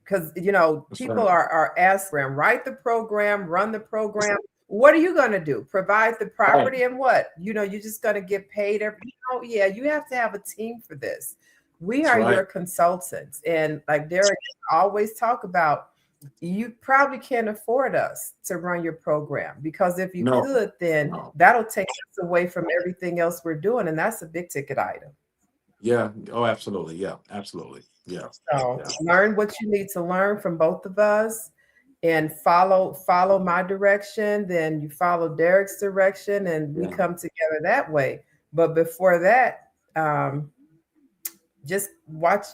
Because That's people right. are asking, write the program, run the program. What are you going to do? Provide the Right. property, and what? You're just going to get paid every. Yeah, you have to have a team for this. We That's are your right. consultants, and like Derek always talk about, you probably can't afford us to run your program, because if you No, could, then no. that'll take us away from everything else we're doing, and that's a big ticket item. Yeah. Oh, absolutely. Yeah. Absolutely. Yeah. So Yeah. learn what you need to learn from both of us, and follow my direction. Then you follow Derek's direction, and we Yeah. come together that way. But before that, just watch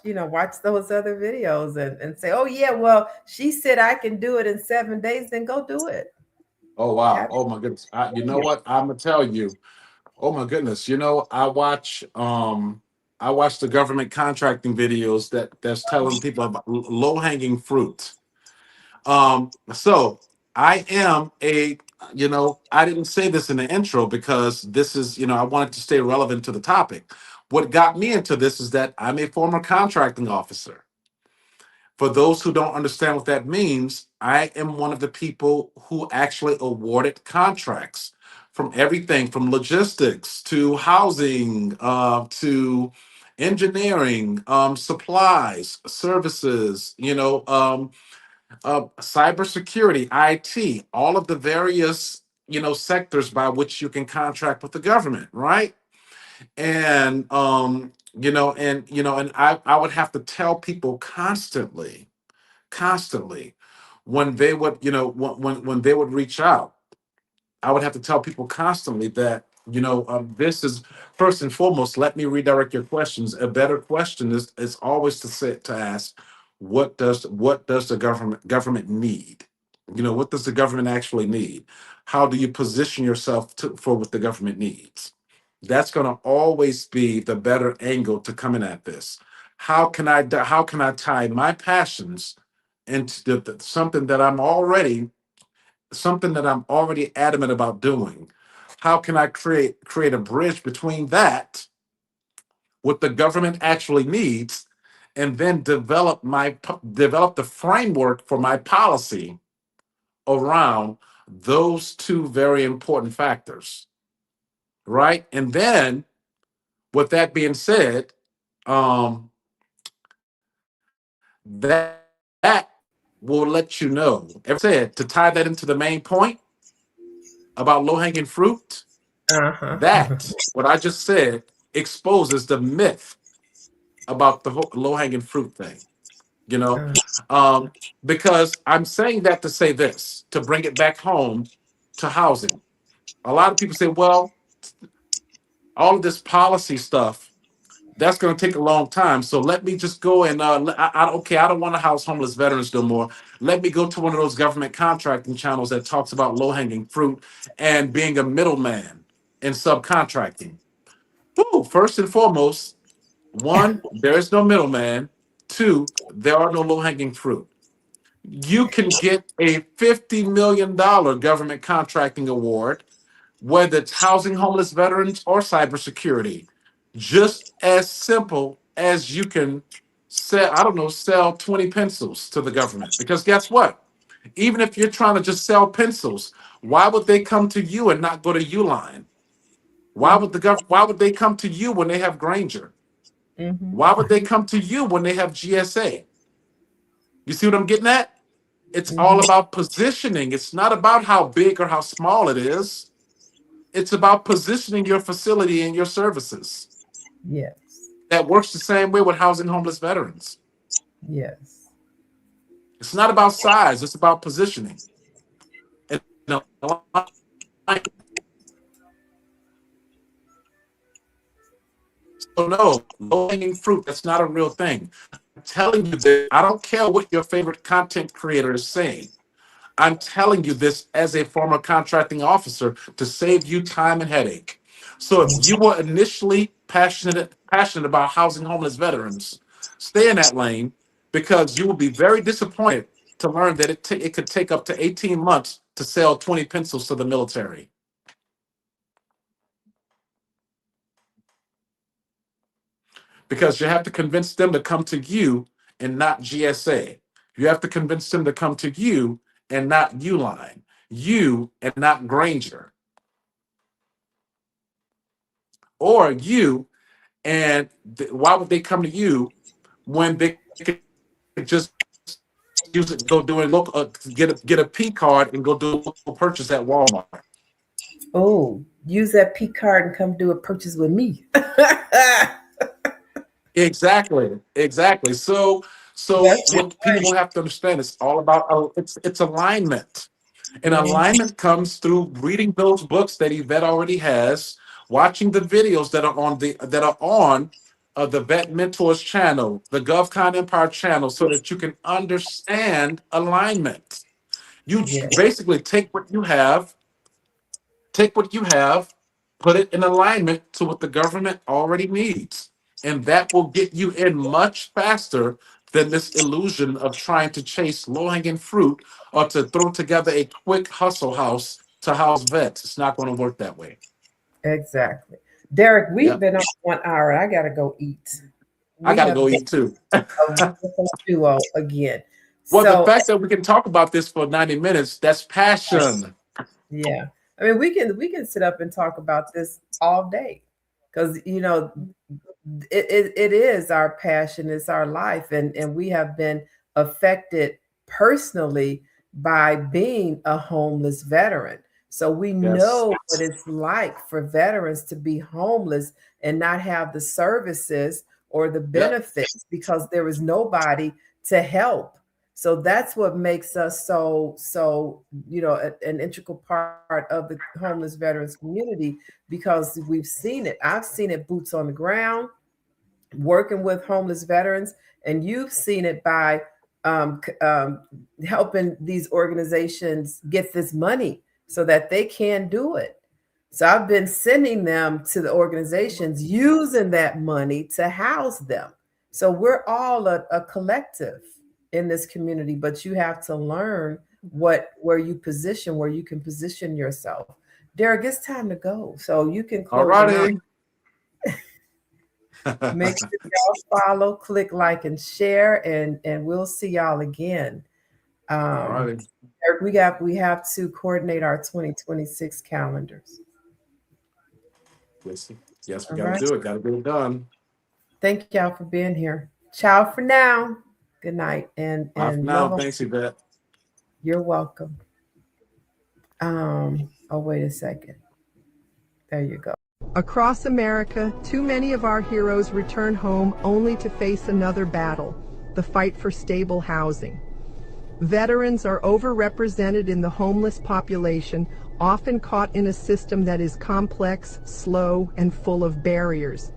those other videos, and say, oh yeah, well, she said I can do it in 7 days, then go do it. Oh, wow. Have Oh, my goodness. You know what? I'm going to tell you. Oh my goodness. I watch the government contracting videos that's telling people about low-hanging fruit. So I am I didn't say this in the intro because this is, I wanted to stay relevant to the topic. What got me into this is that I'm a former contracting officer. For those who don't understand what that means, I am one of the people who actually awarded contracts from everything from logistics to housing to engineering, supplies, services, cybersecurity, IT, all of the various sectors by which you can contract with the government, right? And and I would have to tell people constantly when they would when they would reach out. I would have to tell people constantly that this is first and foremost. Let me redirect your questions. A better question is always to ask, what does the government need? What does the government actually need? How do you position yourself for what the government needs? That's going to always be the better angle to coming at this. How can I tie my passions into something that I'm already adamant about doing? How can I create a bridge between that, what the government actually needs, and then develop the framework for my policy around those two very important factors, right? And then, with that being said, um, that will let you know. Ever said to tie that into the main point about low hanging fruit? Uh-huh. That, what I just said, exposes the myth about the low hanging fruit thing, you know? Uh, Um, because I'm saying that to say this, to bring it back home to housing. A lot of people say, well, all of this policy stuff, that's going to take a long time. So let me just go and, okay, I don't want to house homeless veterans no more. Let me go to one of those government contracting channels that talks about low hanging fruit and being a middleman in subcontracting. Woo, first and foremost, one, there is no middleman. Two, there are no low hanging fruit. You can get a $50 million government contracting award, whether it's housing homeless veterans or cybersecurity. Just as simple as you can sell, I don't know, sell 20 pencils to the government. Because guess what? Even if you're trying to just sell pencils, why would they come to you and not go to Uline? Why would they come to you when they have Granger? mhm. Why would they come to you when they have GSA? You see what I'm getting at? It's all about positioning. It's not about how big or how small it is. It's about positioning your facility and your services. Yes. That works the same way with housing homeless veterans. Yes. It's not about size, it's about positioning. And so no, low-hanging fruit, that's not a real thing. I'm telling you that I don't care what your favorite content creator is saying. I'm telling you this as a former contracting officer to save you time and headache. So if you were initially passionate about housing homeless veterans, stay in that lane, because you will be very disappointed to learn that it could take up to 18 months to sell 20 pencils to the military, because you have to convince them to come to you and not GSA. You have to convince them to come to you and not Uline, you and not Granger, or you. And why would they come to you when they could just use it, go do a local, get a P card and go do a local purchase at Walmart? Oh, use that P card and come do a purchase with me. Exactly. So That's what people have to understand is all about, it's alignment. And alignment comes through reading those books that Yvette already has, watching the videos that are on the Vet Mentors channel, the GovCon Empire channel, so that you can understand alignment. You yeah, basically take what you have, put it in alignment to what the government already needs. And that will get you in much faster than this illusion of trying to chase low hanging fruit or to throw together a quick hustle house to house vets. It's not going to work that way. exactly. Derek, we've Yep. been on 1 hour. I gotta go eat. I we got to have go been eat too. a wonderful duo again. Well, the So fact that we can talk about this for 90 minutes, that's passion. yeah, I mean we can sit up and talk about this all day because it is our passion, it's our life, and we have been affected personally by being a homeless veteran. So we Yes. know what it's like for veterans to be homeless and not have the services or the Yep. benefits because there is nobody to help. So that's what makes us so an integral part of the homeless veterans community because we've seen it. I've seen it boots on the ground working with homeless veterans, and you've seen it by helping these organizations get this money so that they can do it. So I've been sending them to the organizations using that money to house them. So we're all a collective in this community, but you have to learn where you can position yourself. Derek, it's time to go. So you can All close them out. righty. Make sure y'all follow, click like, and share, and we'll see y'all again. All Um, righty. Eric, we have to coordinate our 2026 calendars. Yes, we All got to right. do it. Got to get it done. Thank y'all for being here. Ciao for now. Good night and Bye for love now. 'em. Thanks, Yvette. You're welcome. Oh, wait a second. There you go. Across America, too many of our heroes return home only to face another battle, the fight for stable housing. Veterans are overrepresented in the homeless population, often caught in a system that is complex, slow, and full of barriers.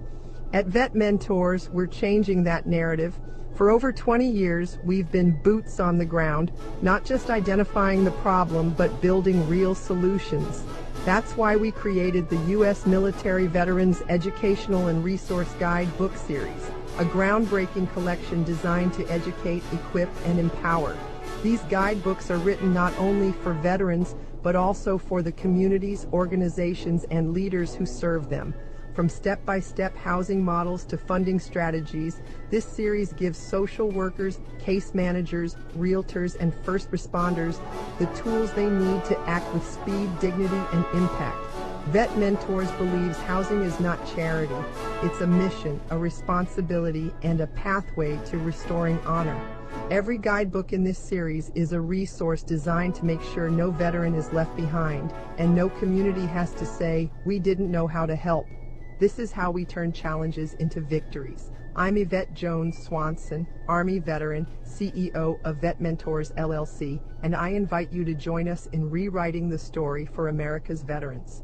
At Vet Mentors, we're changing that narrative. For over 20 years, we've been boots on the ground, not just identifying the problem, but building real solutions. That's why we created the U.S. Military Veterans Educational and Resource Guide book series, a groundbreaking collection designed to educate, equip, and empower. These guidebooks are written not only for veterans, but also for the communities, organizations, and leaders who serve them. From step-by-step housing models to funding strategies, this series gives social workers, case managers, realtors, and first responders the tools they need to act with speed, dignity, and impact. Vet Mentors believes housing is not charity. It's a mission, a responsibility, and a pathway to restoring honor. Every guidebook in this series is a resource designed to make sure no veteran is left behind, and no community has to say, "We didn't know how to help." This is how we turn challenges into victories. I'm Yvette Jones Swanson, Army veteran, CEO of Vet Mentors LLC, and I invite you to join us in rewriting the story for America's veterans.